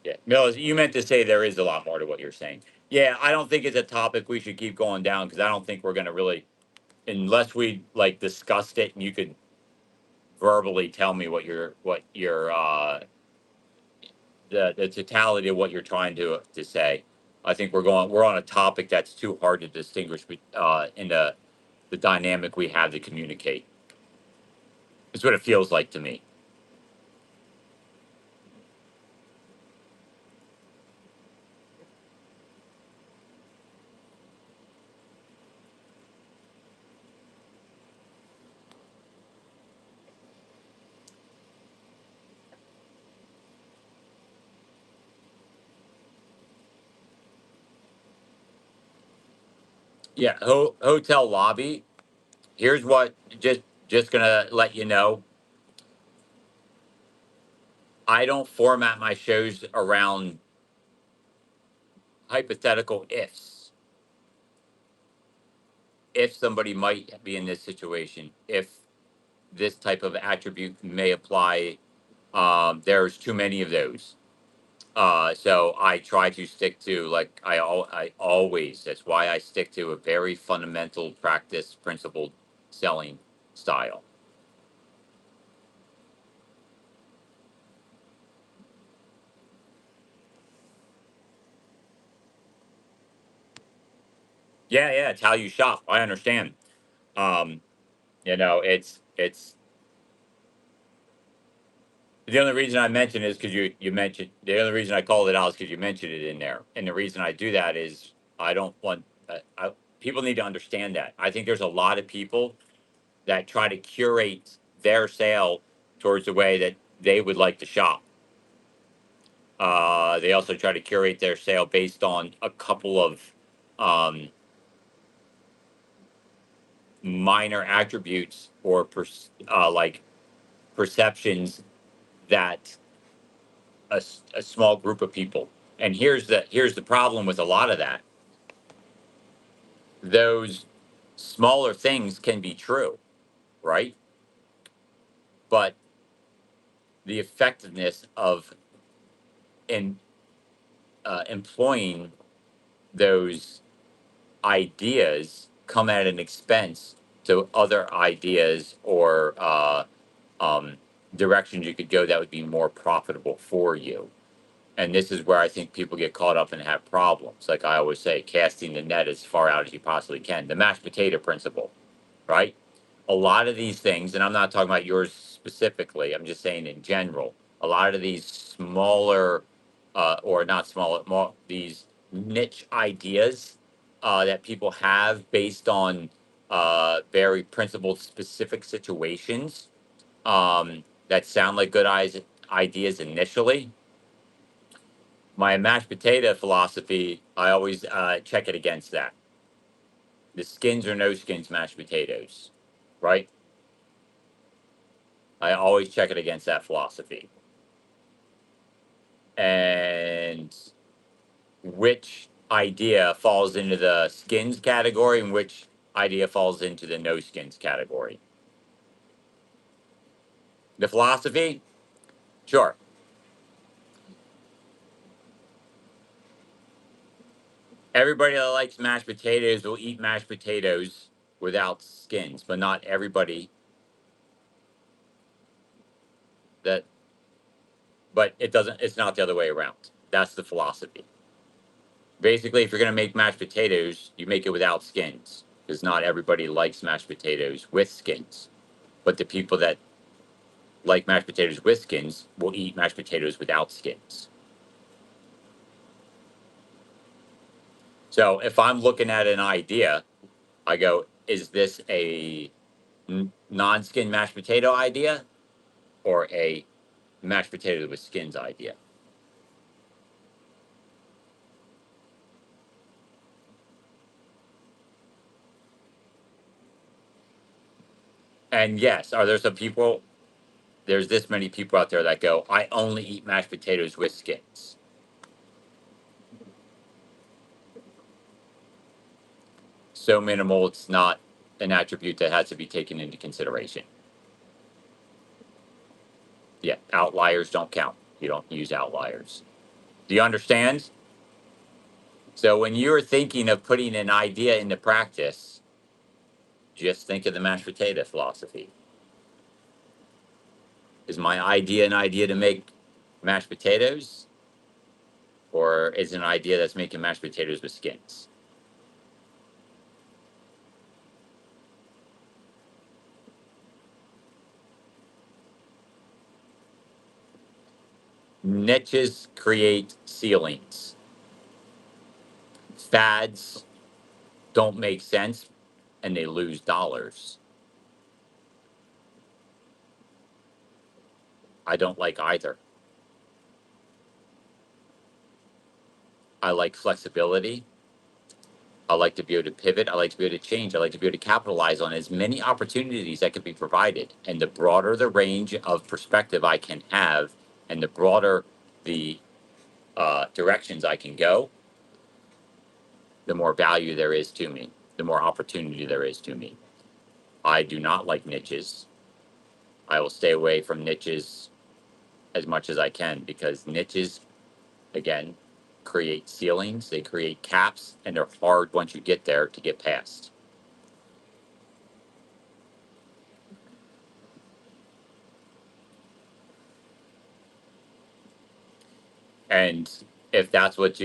yeah. Mills, you meant to say there is a lot more to what you're saying. Yeah, I don't think it's a topic we should keep going down because I don't think we're going to really, unless we like discussed it and you could verbally tell me what your the totality of what you're trying to say. I think we're on a topic that's too hard to distinguish in the dynamic we have to communicate. It's what it feels like to me. Yeah, hotel lobby. Here's what just gonna let you know. I don't format my shows around hypothetical ifs. If somebody might be in this situation, if this type of attribute may apply, there's too many of those. So I try to stick to like I always. That's why I stick to a very fundamental practice principled selling style. Yeah, yeah, it's how you shop. I understand. Um, it's the only reason I mention is because you mentioned the only reason I called it out is because you mentioned it in there, and the reason I do that is I don't want people need to understand that. I think there's a lot of people that try to curate their sale towards the way that they would like to shop. They also try to curate their sale based on a couple of um, minor attributes or like perceptions that a small group of people. And here's the problem with a lot of that. Those smaller things can be true, right? But the effectiveness of in employing those ideas come at an expense to other ideas or um, directions you could go that would be more profitable for you. And this is where I think people get caught up and have problems. Like I always say, casting the net as far out as you possibly can. The mashed potato principle, right? A lot of these things, and I'm not talking about yours specifically, I'm just saying in general, a lot of these smaller, or not smaller, more, these niche ideas that people have based on very principled, specific situations that sound like good ideas initially. My mashed potato philosophy, I always check it against that. The skins or no skins mashed potatoes, right? I always check it against that philosophy. And which idea falls into the skins category and which idea falls into the no skins category. The philosophy, sure. Everybody that likes mashed potatoes will eat mashed potatoes without skins, but not everybody that, but it doesn't, it's not the other way around. That's the philosophy. Basically, if you're going to make mashed potatoes, you make it without skins because not everybody likes mashed potatoes with skins. But the people that like mashed potatoes with skins will eat mashed potatoes without skins. So if I'm looking at an idea, I go, is this a non-skin mashed potato idea or a mashed potato with skins idea? And yes, are there some people? There's this many people out there that go, I only eat mashed potatoes with skins. So minimal, it's not an attribute that has to be taken into consideration. Yeah, outliers don't count. You don't use outliers. Do you understand? So when you're thinking of putting an idea into practice, just think of the mashed potato philosophy. Is my idea an idea to make mashed potatoes? Or is it an idea that's making mashed potatoes with skins? Niches create ceilings. Fads don't make sense and they lose dollars. I don't like either. I like flexibility. I like to be able to pivot. I like to be able to change. I like to be able to capitalize on as many opportunities that can be provided. And the broader the range of perspective I can have, and the broader the directions I can go, the more value there is to me, the more opportunity there is to me. I do not like niches. I will stay away from niches as much as I can because niches, again, create ceilings, they create caps, and they're hard once you get there to get past. And if that's what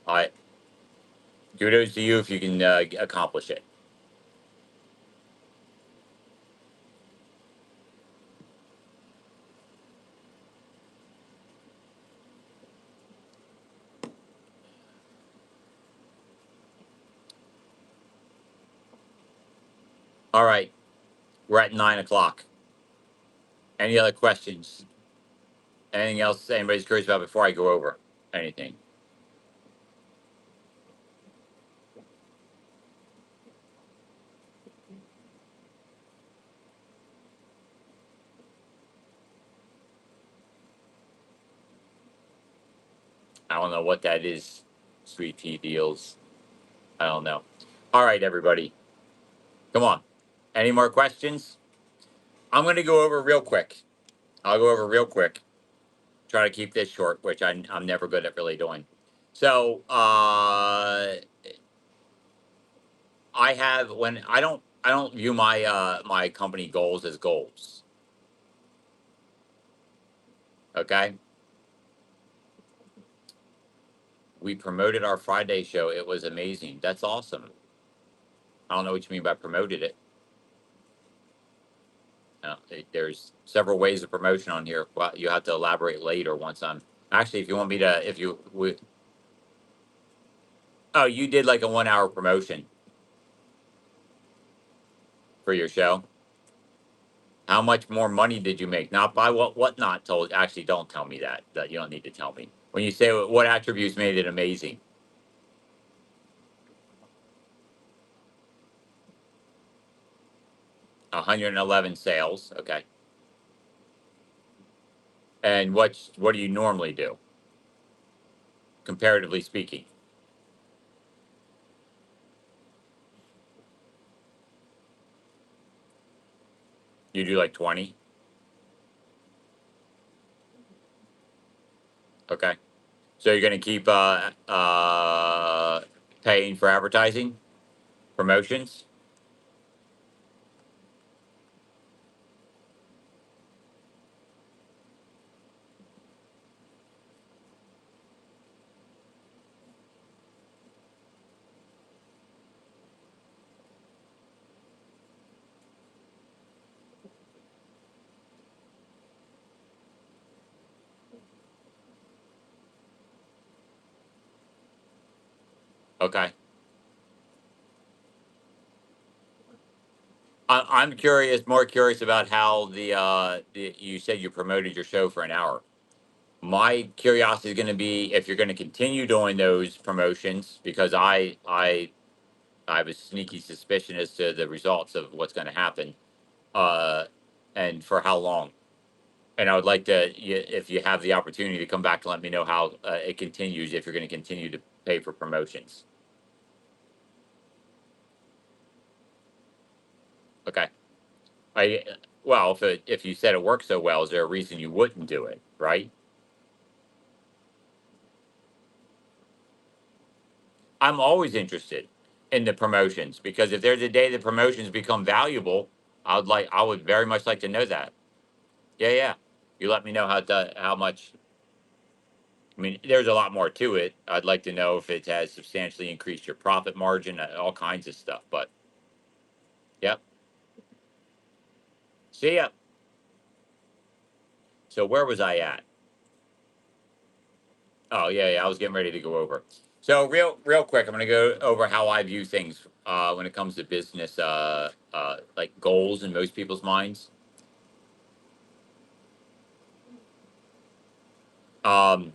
I kudos to you if you can accomplish it. All right, we're at 9 o'clock. Any other questions? Anything else anybody's curious about before I go over anything? I don't know what that is. Sweet tea deals. I don't know. All right, everybody. Come on. Any more questions? I'm going to go over real quick. I'll go over real quick. Try to keep this short, which I'm never good at really doing. So, I have when I don't view my my company goals as goals. Okay, we promoted our Friday show. It was amazing. That's awesome. I don't know what you mean by promoted it. There's several ways of promotion on here. Well, you have to elaborate later once I'm actually. If you want me to, if you oh, you did like a 1 hour promotion for your show. How much more money did you make? Not by what not told. Actually, don't tell me that. That you don't need to tell me. When you say what attributes made it amazing, 111 sales. Okay. And what do you normally do, comparatively speaking? You do like 20. Okay. So you're going to keep paying for advertising, promotions. Okay. I'm curious, more curious about how you said you promoted your show for an hour. My curiosity is going to be if you're going to continue doing those promotions because I have a sneaky suspicion as to the results of what's going to happen, uh, and for how long. And I would like to, if you have the opportunity to come back and let me know how it continues, if you're going to continue to pay for promotions. Okay. I well, if you said it works so well, is there a reason you wouldn't do it? Right. I'm always interested in the promotions because if there's a day the promotions become valuable, I would very much like to know that. Yeah, yeah. You let me know how much. I mean, there's a lot more to it. I'd like to know if it has substantially increased your profit margin, all kinds of stuff. But yep. See ya. So where was I at? Oh yeah, yeah. I was getting ready to go over. So real quick, I'm going to go over how I view things when it comes to business, like goals in most people's minds. Um,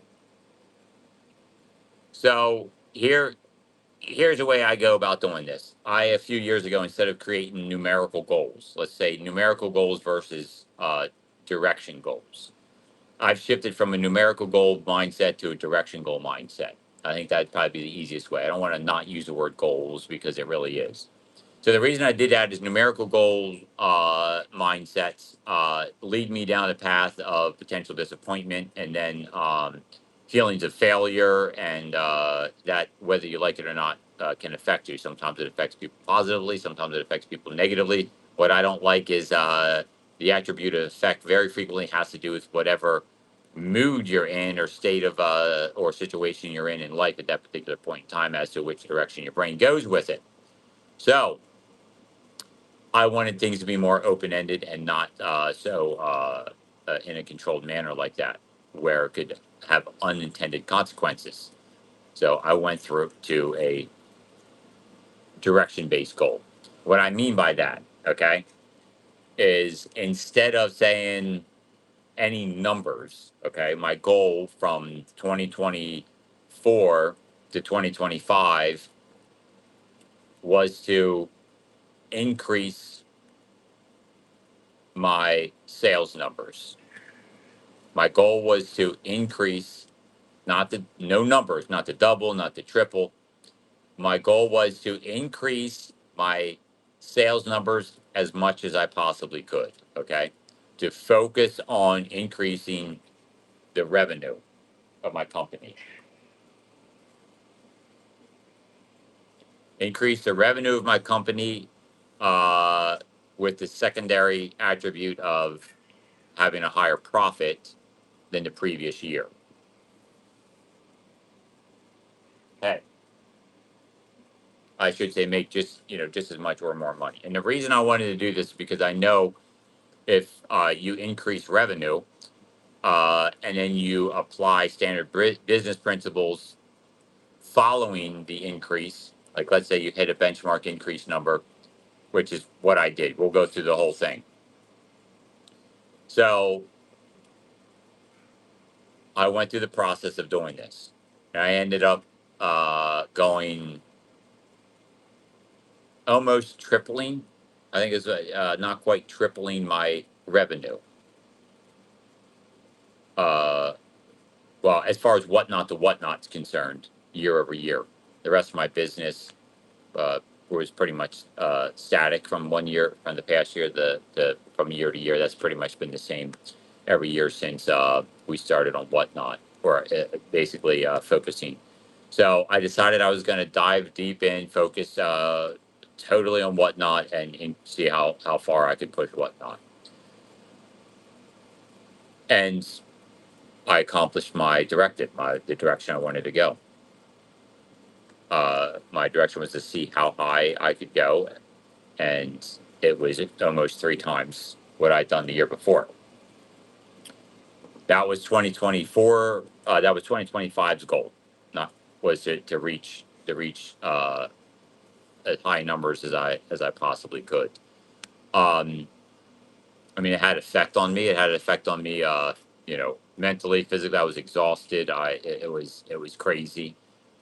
so here's the way I go about doing this. I a few years ago, instead of creating numerical goals, let's say numerical goals versus direction goals, I've shifted from a numerical goal mindset to a direction goal mindset. I think that'd probably be the easiest way. I don't want to not use the word goals because it really is. So the reason I did that is numerical goal mindsets lead me down a path of potential disappointment and then feelings of failure, and that whether you like it or not can affect you. Sometimes it affects people positively, sometimes it affects people negatively. What I don't like is the attribute of effect very frequently has to do with whatever mood you're in or state of or situation you're in life at that particular point in time as to which direction your brain goes with it. So I wanted things to be more open ended and not in a controlled manner like that, where it could have unintended consequences. So I went through to a direction based goal. What I mean by that, okay, is instead of saying any numbers, okay, my goal from 2024 to 2025 was to increase my sales numbers. My goal was to increase not the no numbers, not the double, not the triple. My goal was to increase my sales numbers as much as I possibly could. Okay. To focus on increasing the revenue of my company, increase the revenue of my company uh, with the secondary attribute of having a higher profit than the previous year. Hey, I should say make just just as much or more money. And the reason I wanted to do this is because I know if you increase revenue and then you apply standard business principles following the increase, like let's say you hit a benchmark increase number, which is what I did. We'll go through the whole thing. So I went through the process of doing this. And I ended up going almost tripling. I think it's not quite tripling my revenue. Uh, well, as far as whatnot to whatnot's concerned, year over year. The rest of my business uh, was pretty much static from one year, from the past year, the from year to year. That's pretty much been the same every year since we started on whatnot, or basically focusing. So I decided I was going to dive deep in, focus totally on whatnot, and see how far I could push whatnot. And I accomplished my directive, the direction I wanted to go. My direction was to see how high I could go, and it was almost three times what I'd done the year before. That was 2024. That was 2025's goal, not was it to reach as high numbers as I possibly could. Um, I mean, it had effect on me. It had an effect on me, mentally, physically. I was exhausted. It was crazy.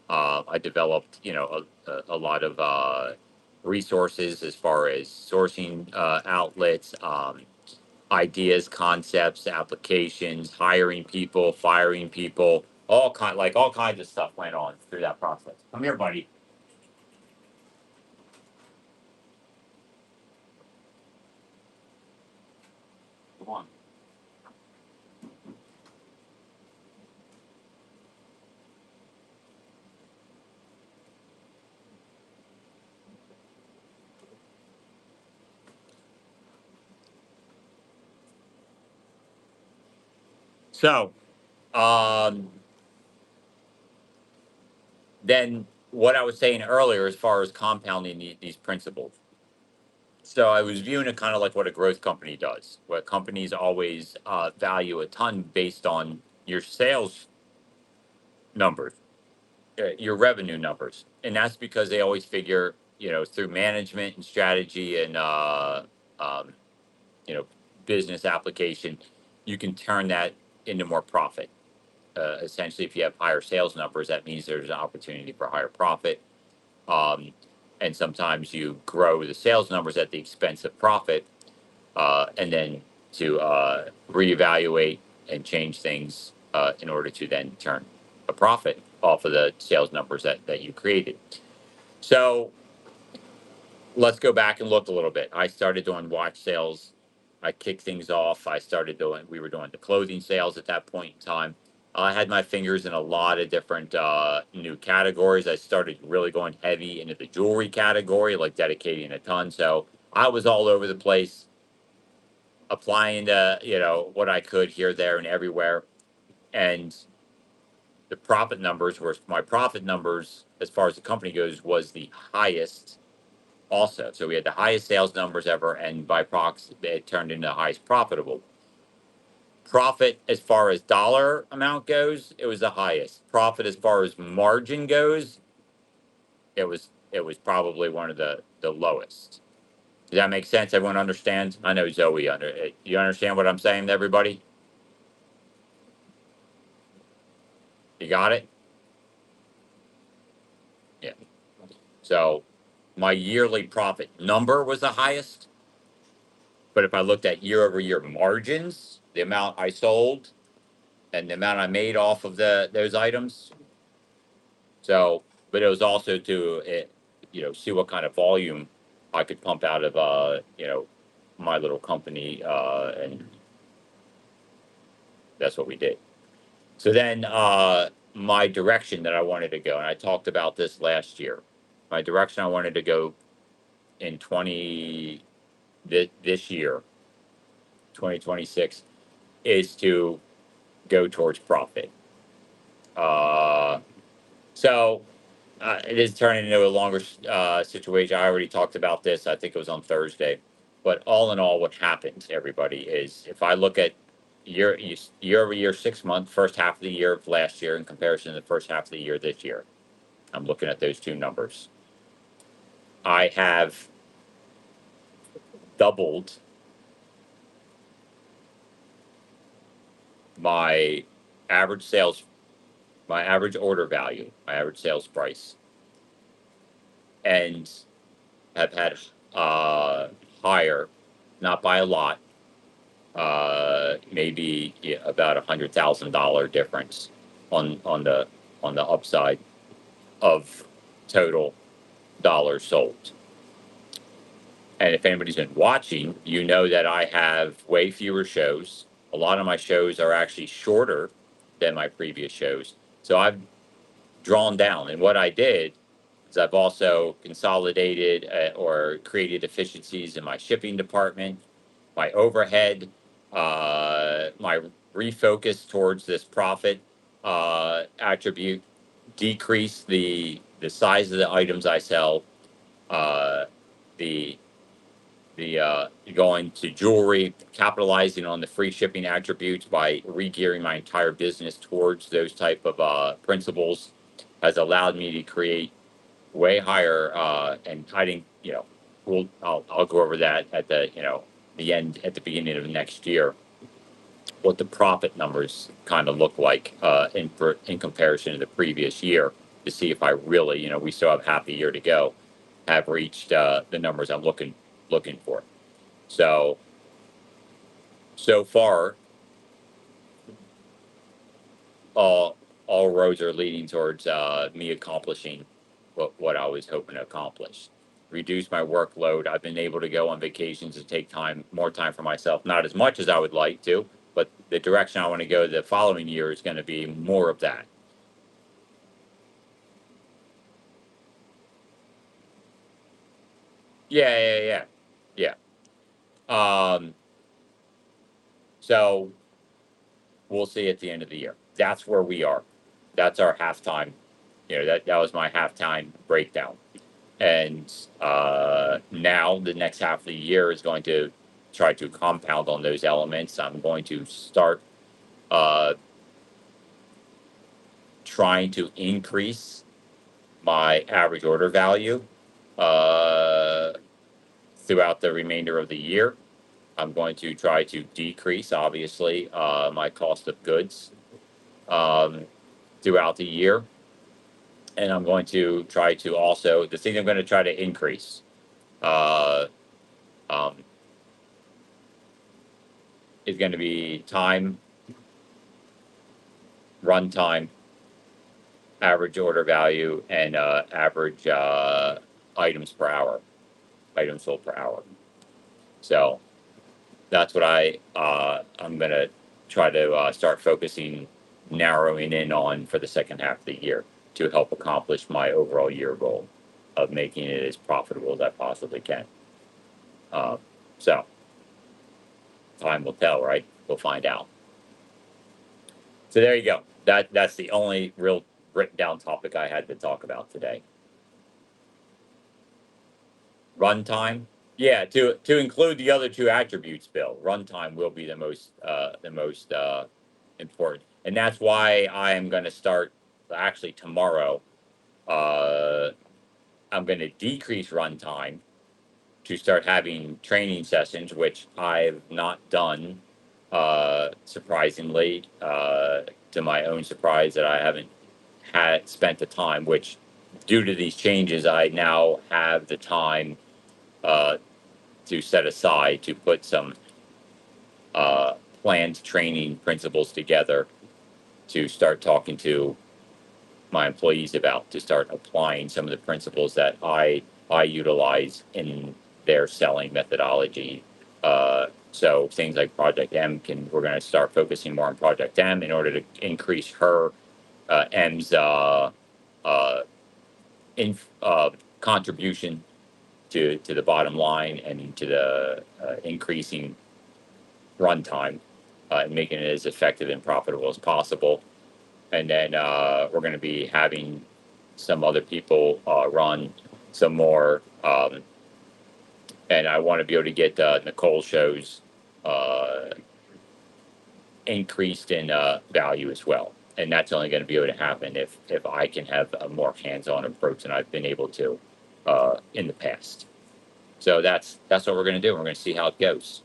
I developed, a lot of resources as far as sourcing outlets, ideas, concepts, applications, hiring people, firing people, all kinds of stuff went on through that process. Come here, buddy. Come on. So, um, then what I was saying earlier, as far as compounding these principles. So I was viewing it kind of like what a growth company does, where companies always value a ton based on your sales numbers, your revenue numbers, and that's because they always figure, through management and strategy and um, you know, business application, you can turn that into more profit. Essentially, if you have higher sales numbers, that means there's an opportunity for higher profit. Um, and sometimes you grow the sales numbers at the expense of profit, and then to reevaluate and change things in order to then turn a profit off of the sales numbers that you created. So let's go back and look a little bit. I started doing watch sales. I kicked things off. We were doing the clothing sales at that point in time. I had my fingers in a lot of different new categories. I started really going heavy into the jewelry category, like dedicating a ton. So I was all over the place, applying to, what I could here, there, and everywhere. And the profit numbers were my profit numbers as far as the company goes was the highest also. So we had the highest sales numbers ever, and by proxy, it turned into the highest profitable. Profit as far as dollar amount goes, it was the highest. Profit as far as margin goes, it was probably one of the lowest. Does that make sense? Everyone understands? I know Zoe you understand what I'm saying to everybody? You got it? Yeah. So my yearly profit number was the highest. But if I looked at year over year margins, the amount I sold, and the amount I made off of those items. So, but it was also to see what kind of volume I could pump out of my little company, and that's what we did. So then, my direction that I wanted to go, and I talked about this last year. My direction I wanted to go in this year, 2026, is to go towards profit. Uh, so it is turning into a longer situation. I already talked about this. I think it was on Thursday. But all in all, what happens, everybody, is if I look at year over year, 6 month, first half of the year of last year in comparison to the first half of the year this year, I'm looking at those two numbers. I have doubled my average sales, my average order value, my average sales price, and have had higher, not by a lot, maybe about $100,000 difference on the upside of total dollars sold. And if anybody's been watching, you know that I have way fewer shows. A lot of my shows are actually shorter than my previous shows. So I've drawn down. And what I did is I've also consolidated or created efficiencies in my shipping department, my overhead, my refocus towards this profit attribute, decrease the size of the items I sell, the going to jewelry, capitalizing on the free shipping attributes by regearing my entire business towards those type of principles has allowed me to create way higher and I think I'll go over that at the end at the beginning of next year, what the profit numbers kind of look like in comparison to the previous year, to see if I really, we still have half a year to go, have reached the numbers I'm looking for. So far, all roads are leading towards me accomplishing what I was hoping to accomplish. Reduce my workload. I've been able to go on vacations and take more time for myself. Not as much as I would like to, but the direction I want to go the following year is going to be more of that. Yeah. So we'll see at the end of the year. That's where we are. That's our halftime. That was my halftime breakdown. And now the next half of the year is going to try to compound on those elements. I'm going to start uh, trying to increase my average order value uh, throughout the remainder of the year. I'm going to try to decrease, obviously, my cost of goods um, throughout the year. And I'm going to try to also, the thing I'm going to try to increase uh, um, is going to be time, runtime, average order value, and average items per hour, items sold per hour. So that's what I'm going to try to start focusing, narrowing in on for the second half of the year to help accomplish my overall year goal of making it as profitable as I possibly can. So time will tell, right? We'll find out. So there you go. That's the only real written down topic I had to talk about today. Runtime. Yeah, to include the other two attributes, Bill. Runtime will be the most important, and that's why I am going to start. Actually, tomorrow, uh, I'm going to decrease runtime to start having training sessions, which I've not done. Surprisingly, to my own surprise, that I haven't had spent the time. Which, due to these changes, I now have the time uh, to set aside to put some uh, planned training principles together to start talking to my employees about, to start applying some of the principles that I utilize in their selling methodology. So things like Project M, can we're going to start focusing more on Project M in order to increase her M's uh, in contribution to the bottom line and to the increasing runtime, and making it as effective and profitable as possible. And then we're going to be having some other people run some more, and I want to be able to get Nicole shows uh, increased in value as well. And that's only going to be able to happen if I can have a more hands-on approach than I've been able to in the past. So that's what we're going to do. We're going to see how it goes.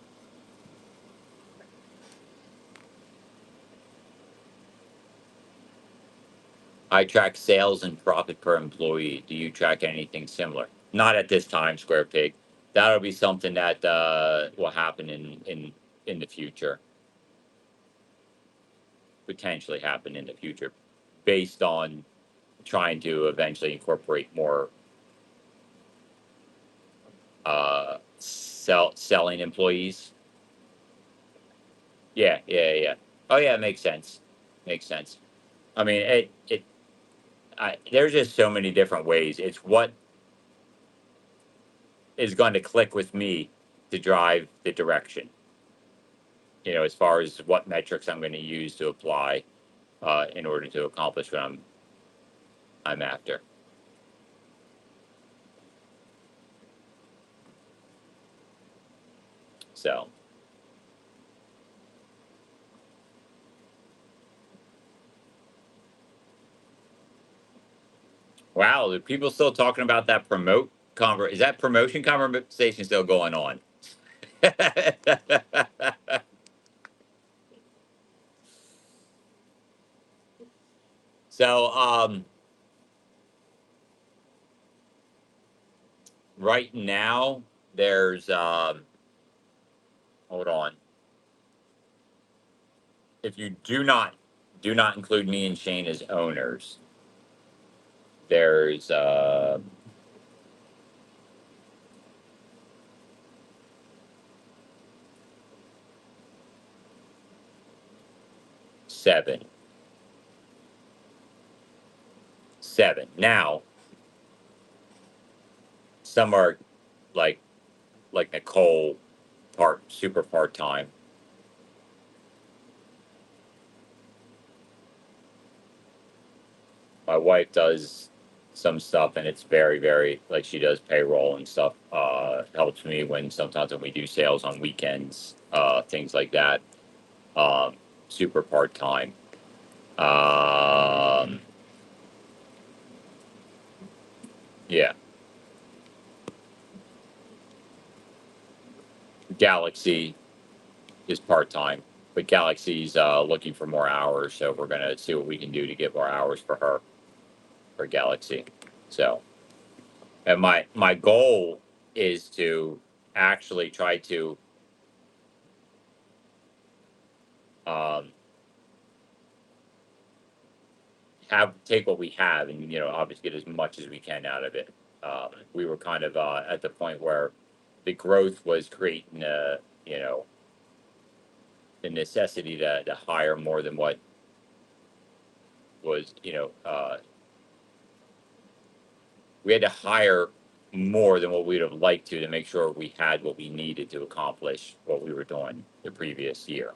I track sales and profit per employee. Do you track anything similar? Not at this time, Square Pig. That'll be something that will happen in the future, potentially happen in the future, based on trying to eventually incorporate more selling employees. Yeah, yeah, yeah. Oh yeah, it makes sense. Makes sense. I mean, there's just so many different ways. It's what is going to click with me to drive the direction. As far as what metrics I'm going to use to apply in order to accomplish what I'm after. So, wow, are people still talking about that Is that promotion conversation still going on? So, right now there's hold on. If you do not include me and Shane as owners, there's 7. 7. Now, some are like Nicole, super part time. My wife does some stuff, and it's very, very, like, she does payroll and stuff. Helps me sometimes when we do sales on weekends, things like that. Um, Super part time. Um, yeah, Galaxy is part time, but Galaxy's looking for more hours, so we're gonna see what we can do to get more hours for her for Galaxy. So, and my goal is to actually try to um, have take what we have and obviously get as much as we can out of it. We were kind of at the point where the growth was creating you know the necessity to hire more than what was we had to hire more than what we'd have liked to make sure we had what we needed to accomplish what we were doing the previous year.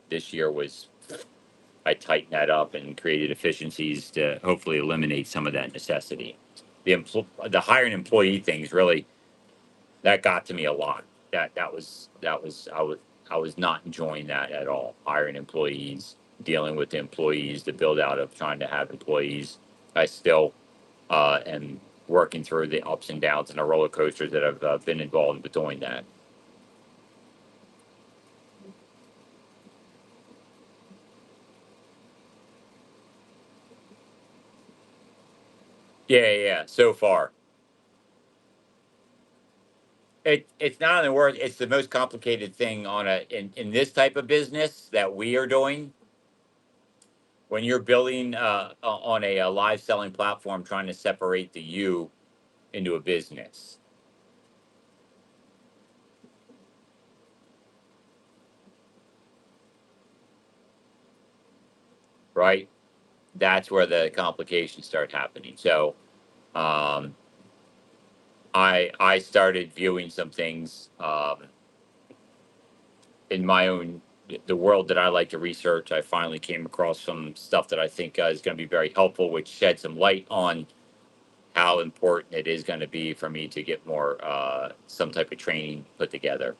This year was I tightened that up and created efficiencies to hopefully eliminate some of that necessity. The hiring employee things really that got to me a lot. That was I was not enjoying that at all. Hiring employees, dealing with the employees, the build out of trying to have employees. I still am working through the ups and downs and the roller coasters that have been involved with doing that. Yeah, yeah, yeah. So far, it's not only worth. It's the most complicated thing in this type of business that we are doing. When you're building on a live selling platform, trying to separate the you into a business, right? That's where the complications start happening. So um, I started viewing some things in my own the world that I like to research. I finally came across some stuff that I think is going to be very helpful, which shed some light on how important it is going to be for me to get more some type of training put together.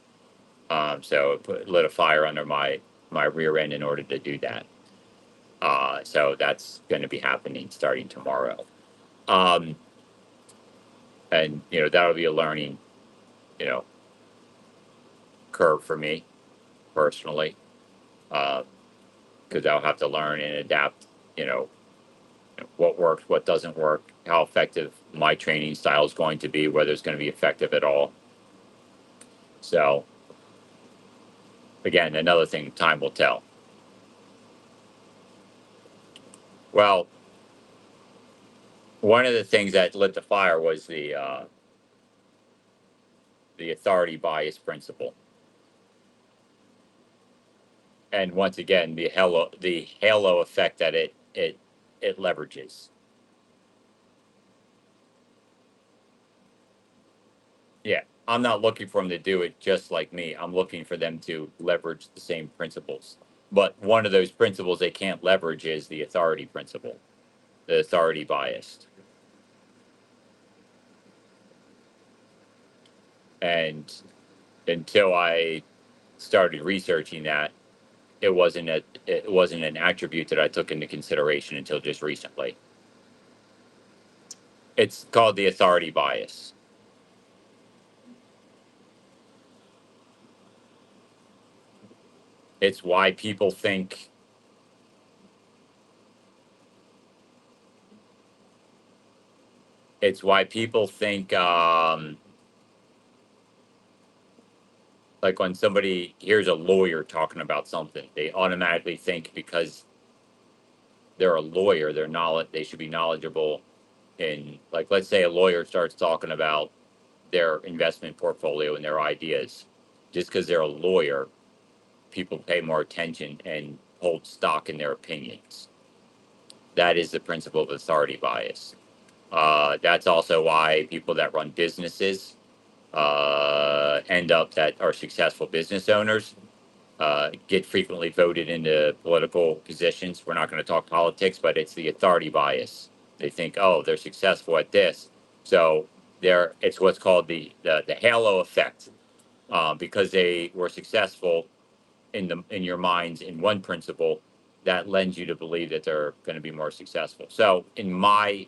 So it lit a fire under my rear end in order to do that. So that's going to be happening starting tomorrow. Um, and that'll be a learning you know curve for me personally, because I'll have to learn and adapt. You know what works, what doesn't work, how effective my training style is going to be, whether it's going to be effective at all. So again, another thing, time will tell. Well, one of the things that lit the fire was the authority bias principle, and once again, the halo effect that it leverages. Yeah, I'm not looking for them to do it just like me. I'm looking for them to leverage the same principles. But one of those principles they can't leverage is the authority principle, the authority bias. And until I started researching that, it wasn't an attribute that I took into consideration until just recently. It's called the authority bias. It's why people think it's why people think like when somebody hears a lawyer talking about something, they automatically think because they're a lawyer, they should be knowledgeable in, like, let's say a lawyer starts talking about their investment portfolio and their ideas. Just because they're a lawyer, people pay more attention and hold stock in their opinions. That is the principle of authority bias. That's also why people that run businesses end up that are successful business owners get frequently voted into political positions. We're not going to talk politics, but it's the authority bias. They think, oh, they're successful at this, so it's what's called the halo effect. Because they were successful in your minds in one principle, that lends you to believe that they're going to be more successful. So in my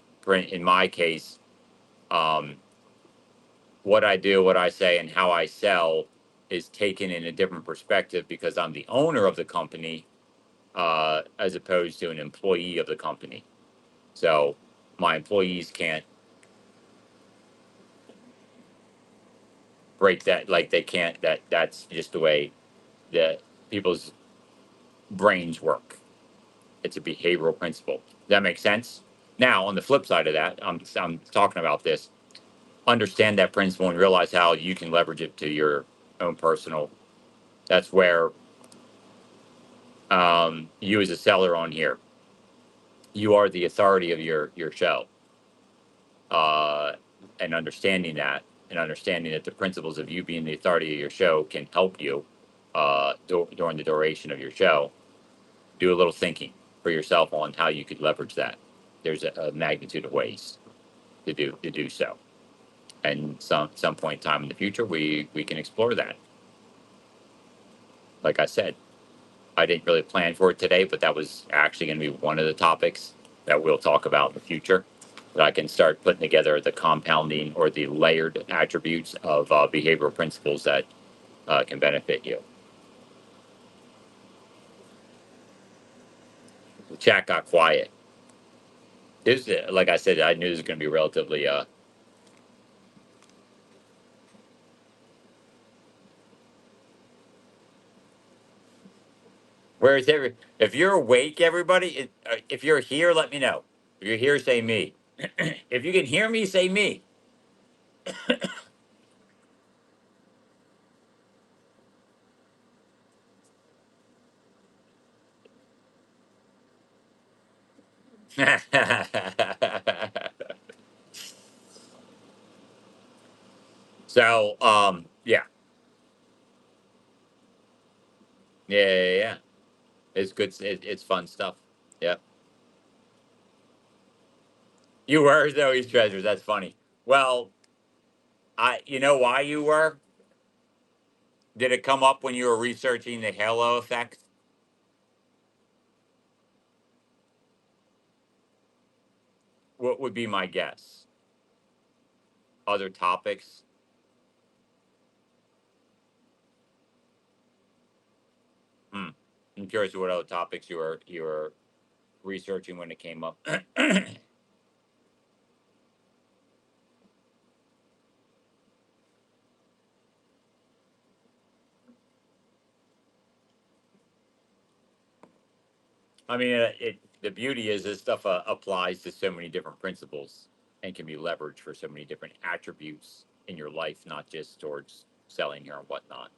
case, um, what I do, what I say, and how I sell is taken in a different perspective because I'm the owner of the company, as opposed to an employee of the company. So my employees can't break that. Like they can't. That's just the way that people's brains work. It's a behavioral principle. Does that make sense? Now, on the flip side of that, I'm talking about this. Understand that principle and realize how you can leverage it to your own personal. That's where you as a seller on here, you are the authority of your show, uh, and understanding that the principles of you being the authority of your show can help you during the duration of your show. Do a little thinking for yourself on how you could leverage that. There's a magnitude of ways to do so, and some point in time in the future we can explore that. Like I said, I didn't really plan for it today, but that was actually going to be one of the topics that we'll talk about in the future. That I can start putting together the compounding or the layered attributes of behavioral principles that can benefit you. The chat got quiet. This, like I said, I knew this was going to be relatively. Where's every? If you're awake, everybody, if you're here, let me know. If you're here, say me. If you can hear me, say me. So, yeah, yeah. It's good. It's fun stuff. Yeah, you were Zoe's treasures. That's funny. Well, you know why you were? Did it come up when you were researching the halo effect? What would be my guess? Other topics? Hmm. I'm curious what other topics you were researching when it came up. I mean, the beauty is this stuff applies to so many different principles and can be leveraged for so many different attributes in your life, not just towards selling here and whatnot.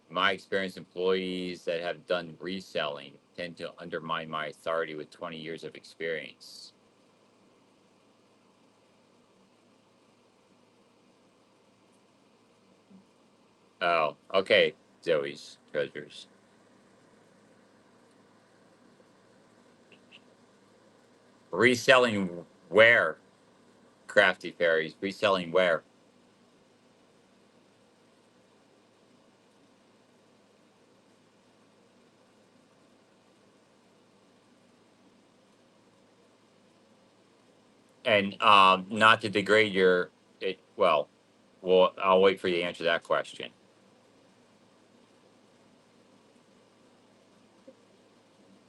My experience, employees that have done reselling tend to undermine my authority with 20 years of experience. Oh, okay, Zoe's treasures. Reselling where? Crafty fairies. Reselling where? And not to degrade your well, I'll wait for you to answer that question.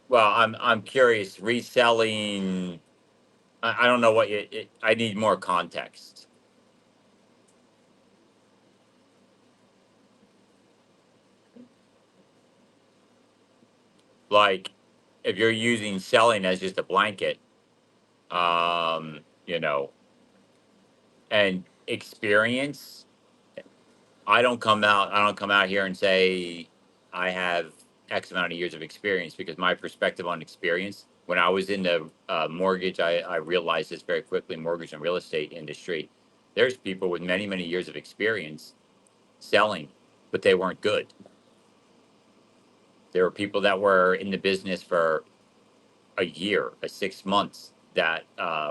Well, I'm curious. Reselling. I don't know what I need more context. Like, if you're using selling as just a blanket, you know, and experience. I don't come out here and say I have X amount of years of experience because my perspective on experience. When I was in the mortgage, I realized this very quickly. Mortgage and real estate industry. There's people with many many years of experience selling, but they weren't good. There were people that were in the business for a year, 6 months that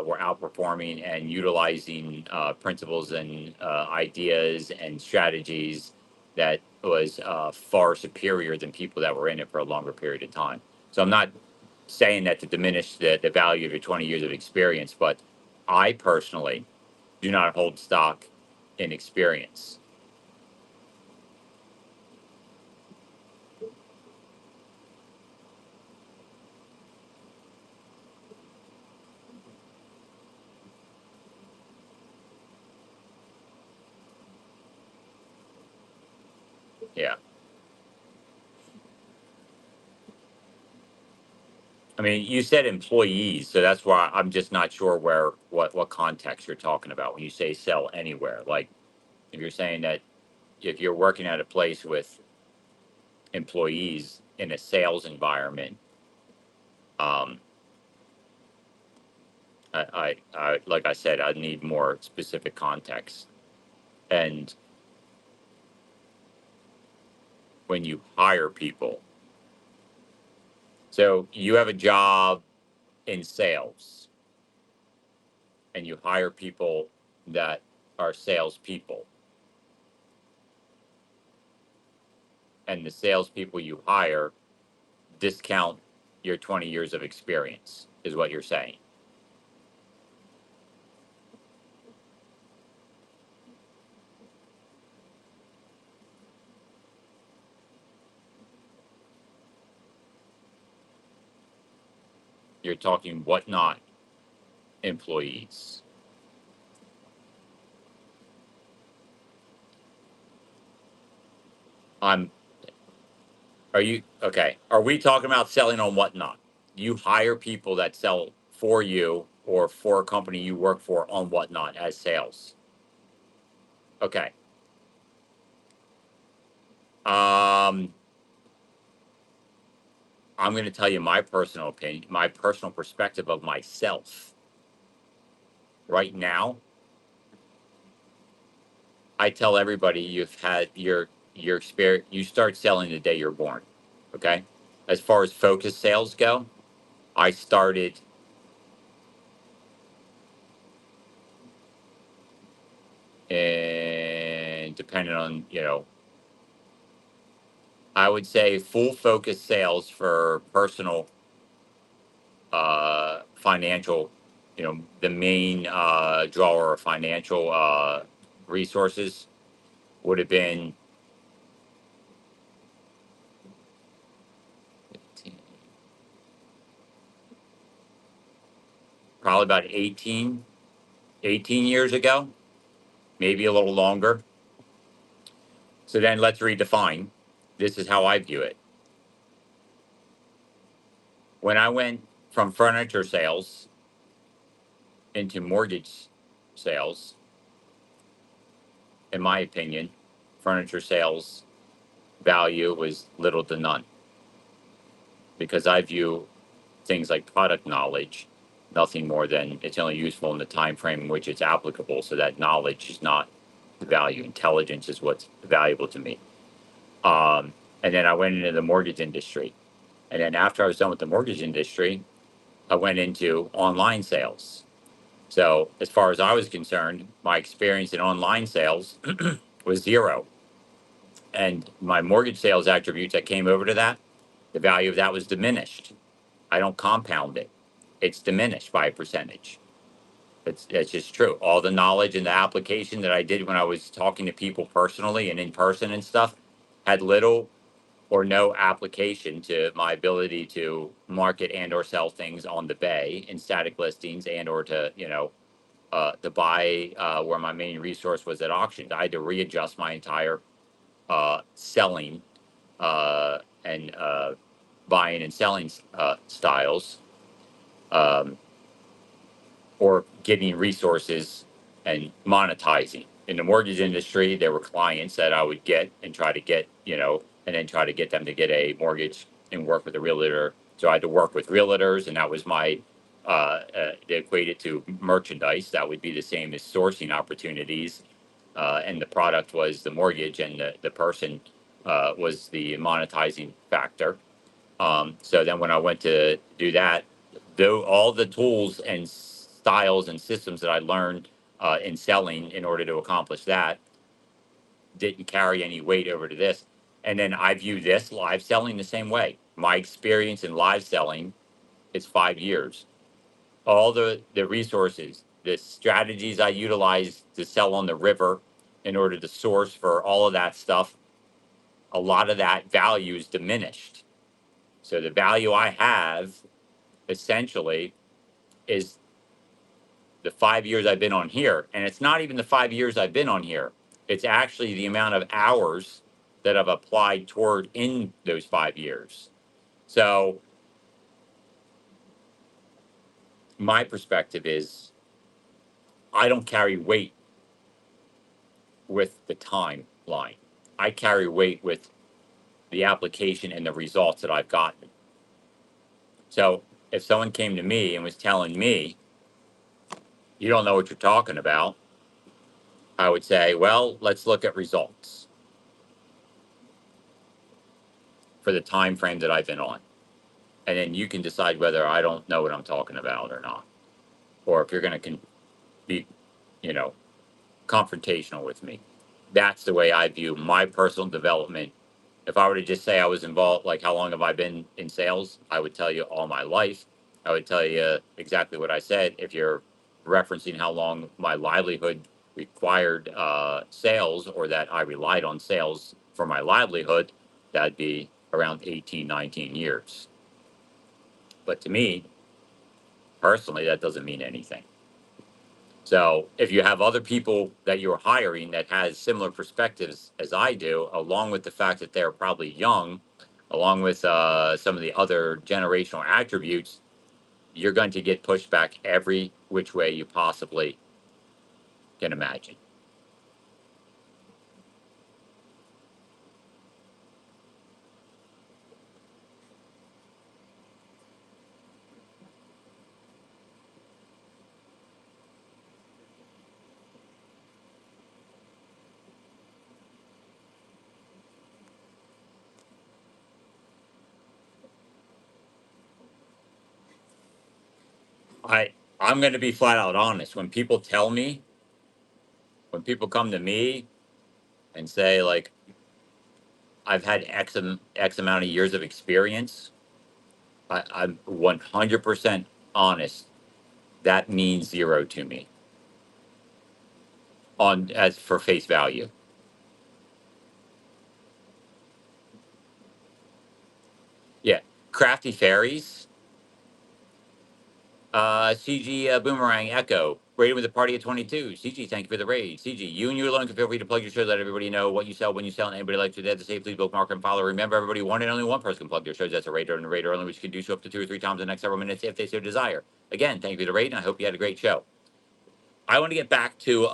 were outperforming and utilizing principles and ideas and strategies that was far superior than people that were in it for a longer period of time. So I'm not saying that to diminish the value of your 20 years of experience, but I personally do not hold stock in experience. Yeah. I mean, you said employees, so that's why I'm just not sure what context you're talking about when you say sell anywhere. Like, if you're saying that if you're working at a place with employees in a sales environment, um, like I said, I need more specific context. And when you hire people, so you have a job in sales and you hire people that are salespeople, and the salespeople you hire discount your 20 years of experience, is what you're saying. You're talking whatnot. employees. I'm. Are you okay? Are we talking about selling on whatnot? You hire people that sell for you or for a company you work for on whatnot as sales. Okay. Um, I'm going to tell you my personal opinion, my personal perspective of myself. Right now, I tell everybody you've had your experience. You start selling the day you're born. Okay. As far as focus sales go, I started and depending on I would say full focus sales for personal financial, the main drawer of financial resources would have been probably about 18 years ago, maybe a little longer. So then let's redefine. This is how I view it. When I went from furniture sales into mortgage sales, in my opinion, furniture sales value was little to none because I view things like product knowledge nothing more than it's only useful in the time frame in which it's applicable. So that knowledge is not the value. Intelligence is what's valuable to me. And then I went into the mortgage industry. And then after I was done with the mortgage industry, I went into online sales. So as far as I was concerned, my experience in online sales was zero. And my mortgage sales attributes that came over to that, the value of that was diminished. I don't compound it. It's diminished by a percentage. It's just true. All the knowledge and the application that I did when I was talking to people personally and in person and stuff had little or no application to my ability to market and or sell things on the bay in static listings and or to to buy where my main resource was at auctions. I had to readjust my entire selling and buying and selling styles, um, or getting resources and monetizing. In the mortgage industry, there were clients that I would get and try to get, and then try to get them to get a mortgage and work with a realtor. So I had to work with realtors, and that was my equated to merchandise. That would be the same as sourcing opportunities, and the product was the mortgage, and the person was the monetizing factor. So then when I went to do that, though all the tools and styles and systems that I learned in selling in order to accomplish that didn't carry any weight over to this. And then I view this live selling the same way. My experience in live selling is 5 years. All the resources, the strategies I utilize to sell on the river in order to source for all of that stuff, a lot of that value is diminished. So the value I have essentially is the 5 years I've been on here. And it's not even the 5 years I've been on here. It's actually the amount of hours that I've applied toward in those 5 years. So my perspective is I don't carry weight with the timeline. I carry weight with the application and the results that I've gotten. So if someone came to me and was telling me, you don't know what you're talking about, I would say, well, let's look at results for the time frame that I've been on. And then you can decide whether I don't know what I'm talking about or not, or if you're going to be, you know, confrontational with me. That's the way I view my personal development. If I were to just say I was involved, like how long have I been in sales? I would tell you all my life. I would tell you exactly what I said. If you're referencing how long my livelihood required sales, or that I relied on sales for my livelihood, that'd be around 18, 19 years. But to me, Personally, that doesn't mean anything. So if you have other people that you're hiring that has similar perspectives as I do, along with the fact that they're probably young, along with some of the other generational attributes, you're going to get pushback every which way you possibly can imagine. I I'm going to be flat out honest. When people come to me and say like I've had X amount of years of experience, I'm 100% honest. That means zero to me on as for face value. Yeah, crafty fairies. CG Boomerang Echo. Rated with a party of 22. CG, thank you for the raid. CG, you and you alone can feel free to plug your show. Let everybody know what you sell, when you sell, and anybody likes to dead to say, please book, mark, and follow. Remember, everybody, one and only one person can plug their shows. That's a raider and a raider only, which can do so up to 2 or 3 times in the next several minutes if they so desire. Again, thank you for the raid, and I hope you had a great show. I want to get back to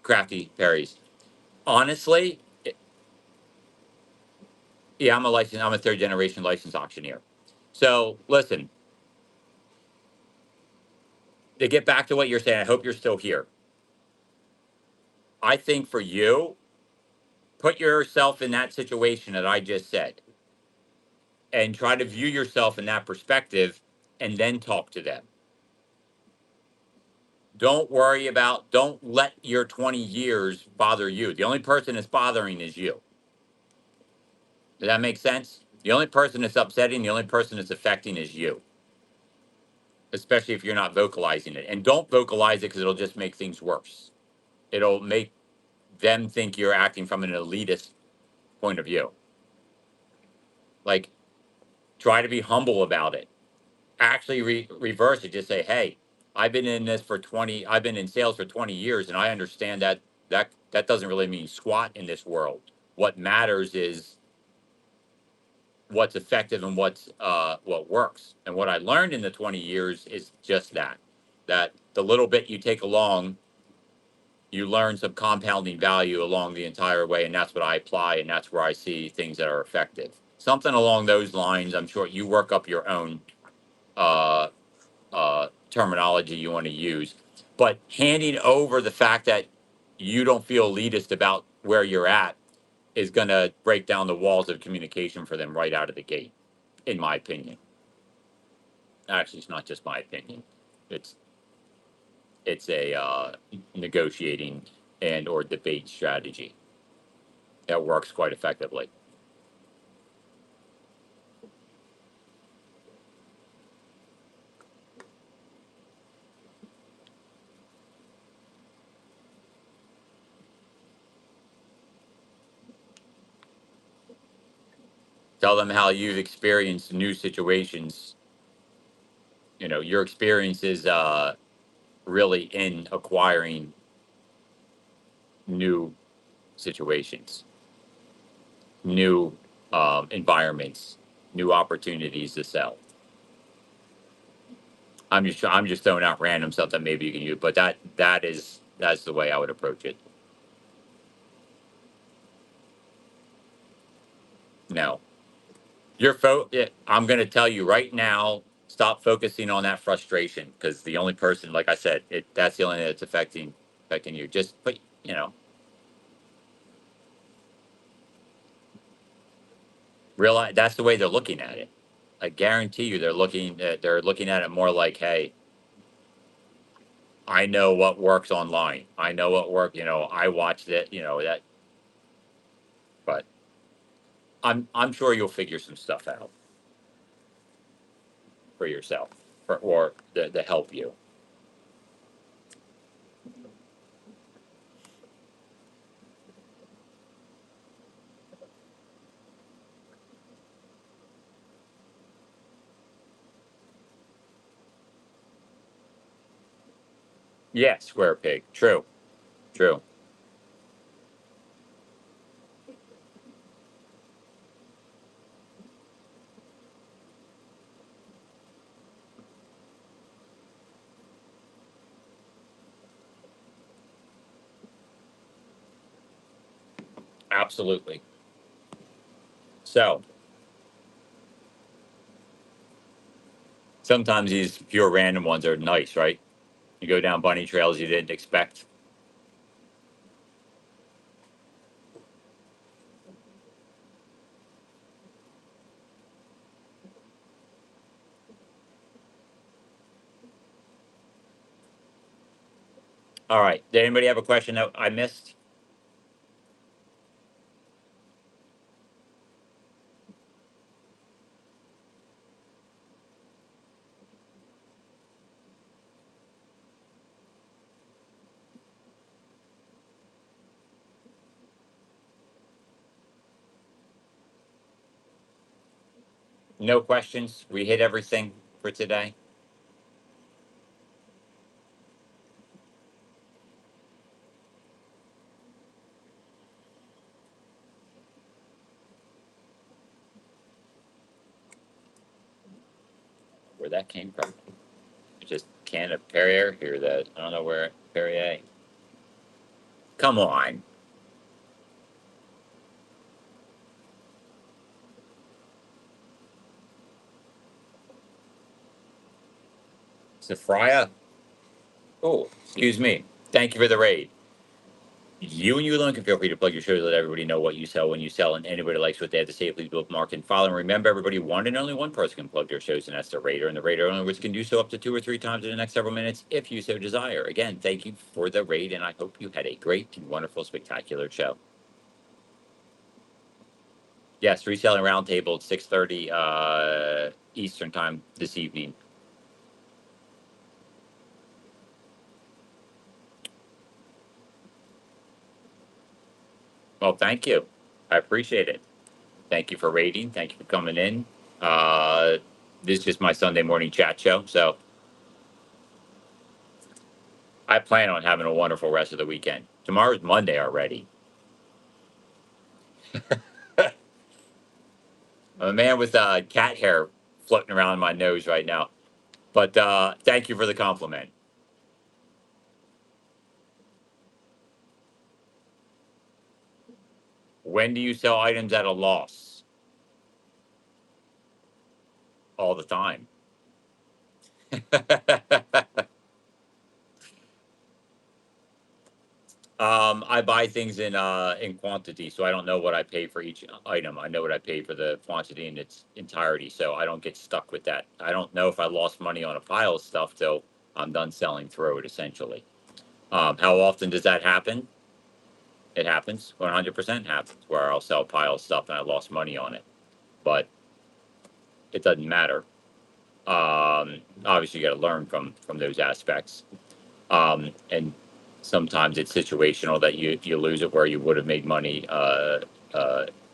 crafty fairies. Honestly, yeah, I'm a third generation licensed auctioneer. So listen, to get back to what you're saying, I hope you're still here. I think for you, put yourself in that situation that I just said and try to view yourself in that perspective and then talk to them. Don't let your 20 years bother you. The only person that's bothering is you. Does that make sense? The only person that's upsetting, the only person that's affecting is you, especially if you're not vocalizing it. And don't vocalize it because it'll just make things worse. It'll make them think you're acting from an elitist point of view. Like, try to be humble about it. Actually, reverse it. Just say, hey, I've been in sales for 20 years, and I understand that doesn't really mean squat in this world. What matters is what's effective and what works. And what I learned in the 20 years is just that the little bit you take along, you learn some compounding value along the entire way, and that's what I apply, and that's where I see things that are effective. Something along those lines. I'm sure you work up your own uh, terminology you want to use, but handing over the fact that you don't feel elitist about where you're at is going to break down the walls of communication for them right out of the gate, in my opinion. Actually, it's not just my opinion. It's it's a negotiating and or debate strategy that works quite effectively. Tell them how you've experienced new situations. You know, your experience is really in acquiring new situations, new environments, new opportunities to sell. I'm just throwing out random stuff that maybe you can use, but that's the way I would approach it. No, I'm going to tell you right now. Stop focusing on that frustration because the only person, like I said, that's the only thing that's affecting you. Just put, realize that's the way they're looking at it. I guarantee you, they're looking at it more like, hey, I know what works online. I know what work. I watched it. That, but I'm sure you'll figure some stuff out for yourself, or to help you. Yeah, square peg. True. True. Absolutely. So sometimes these pure random ones are nice, right? You go down bunny trails you didn't expect. All right. Did anybody have a question that I missed? No questions. We hit everything for today. Where that came from. Just can of Perrier here that I don't know where Perrier. Come on. Sophia. Oh, excuse me. Thank you for the raid. You and you alone can feel free to plug your shows, let everybody know what you sell when you sell, and anybody likes what they have to say, please bookmark and follow. And remember, everybody, one and only one person can plug their shows, and that's the raider. And the raider only which can do so up to 2 or 3 times in the next several minutes, if you so desire. Again, thank you for the raid, and I hope you had a great and wonderful, spectacular show. Yes, reselling roundtable at 6:30 Eastern time this evening. Well, thank you. I appreciate it. Thank you for rating. Thank you for coming in. Uh, this is just my Sunday morning chat show, so I plan on having a wonderful rest of the weekend. Tomorrow's Monday already. I'm a man with cat hair floating around my nose right now. But thank you for the compliment. When do you sell items at a loss? All the time. I buy things in quantity, so I don't know what I pay for each item. I know what I pay for the quantity in its entirety, so I don't get stuck with that. I don't know if I lost money on a pile of stuff till I'm done selling through it. Essentially, how often does that happen? It happens. 100% happens where I'll sell a pile of stuff and I lost money on it, but it doesn't matter. Obviously, you got to learn from those aspects. And sometimes it's situational that you lose it where you would have made money uh,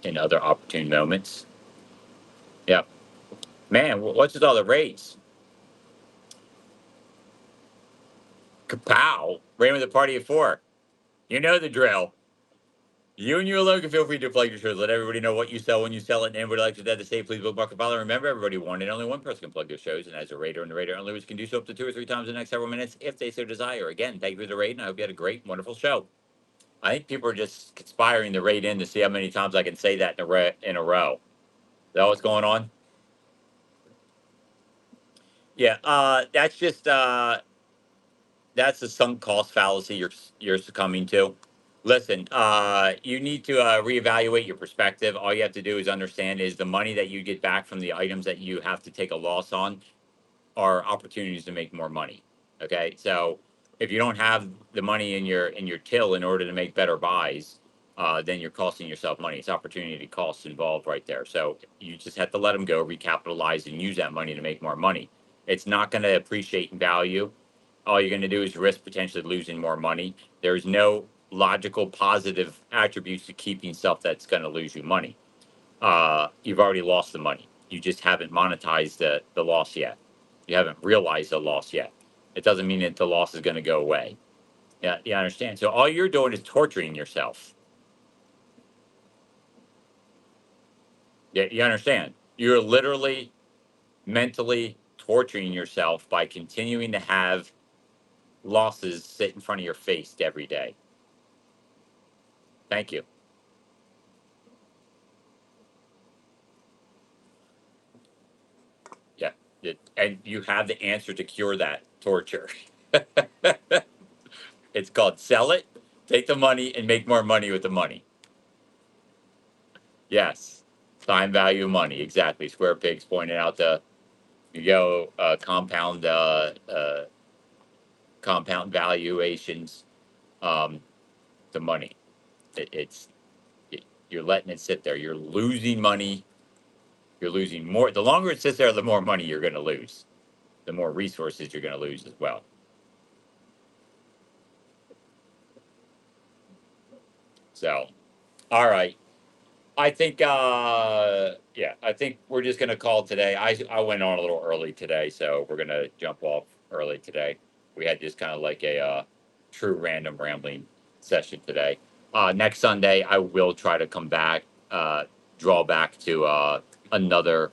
in other opportune moments. Yeah, man, what's with all the rates? Kapow! Rain with a party of four. You know the drill. You and you alone can feel free to plug your shows. Let everybody know what you sell when you sell it. And anybody likes that to say, please bookmark and follow. Remember, everybody, one and only one person can plug their shows. And as a raider and the raider only, which can do so up to 2 or 3 times in the next several minutes if they so desire. Again, thank you for the raid, and I hope you had a great, wonderful show. I think people are just conspiring to rate in to see how many times I can say that in a row. Is that what's going on? Yeah, that's the sunk cost fallacy you're succumbing to. Listen, you need to reevaluate your perspective. All you have to do is understand is the money that you get back from the items that you have to take a loss on are opportunities to make more money. Okay, so if you don't have the money in your till in order to make better buys, then you're costing yourself money. It's opportunity costs involved right there. So you just have to let them go, recapitalize, and use that money to make more money. It's not going to appreciate in value. All you're going to do is risk potentially losing more money. There's no logical positive attributes to keeping stuff that's going to lose you money. You've already lost the money. You just haven't monetized the loss yet. You haven't realized the loss yet. It doesn't mean that the loss is going to go away. Yeah, you understand. So all you're doing is torturing yourself. Yeah, you understand. You're literally mentally torturing yourself by continuing to have losses sit in front of your face every day. Thank you. Yeah. And you have the answer to cure that torture. It's called sell it, take the money, and make more money with the money. Yes. Time value of money. Exactly. Square Pigs pointed out the compound valuations, um, the money. It's you're letting it sit there. You're losing money. You're losing more. The longer it sits there, the more money you're going to lose. The more resources you're going to lose as well. So, all right. I think yeah, I think we're just gonna call today. I went on a little early today, so we're gonna jump off early today. We had just kind of like a true random rambling session today. Next Sunday I will try to come back, draw back to another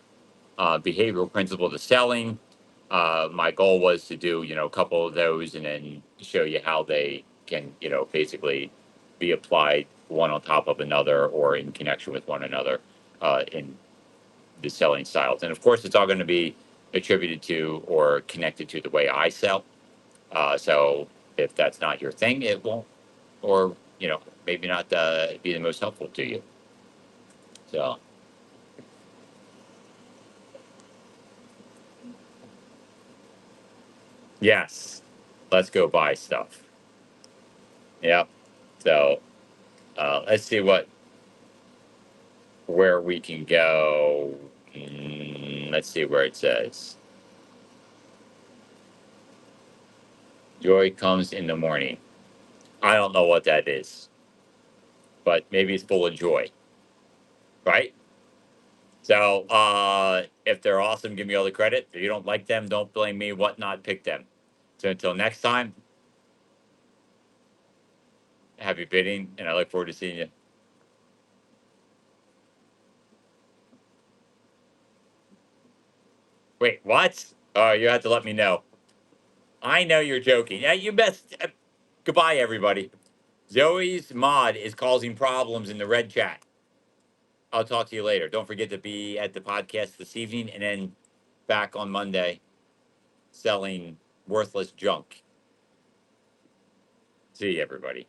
behavioral principle to selling. My goal was to do, a couple of those and then show you how they can, basically be applied one on top of another or in connection with one another in the selling styles. And of course, it's all going to be attributed to or connected to the way I sell. So if that's not your thing, it won't, or, maybe not be the most helpful to you. So, yes, let's go buy stuff. Yep. So, let's see where we can go. Let's see where it says. Joy comes in the morning. I don't know what that is, but maybe it's full of joy, right? So if they're awesome, give me all the credit. If you don't like them, don't blame me. What not? Pick them. So until next time, happy bidding, and I look forward to seeing you. Wait, what? Oh, you have to let me know. I know you're joking. Yeah, you best. Goodbye, everybody. Zoe's mod is causing problems in the red chat. I'll talk to you later. Don't forget to be at the podcast this evening and then back on Monday selling worthless junk. See you, everybody.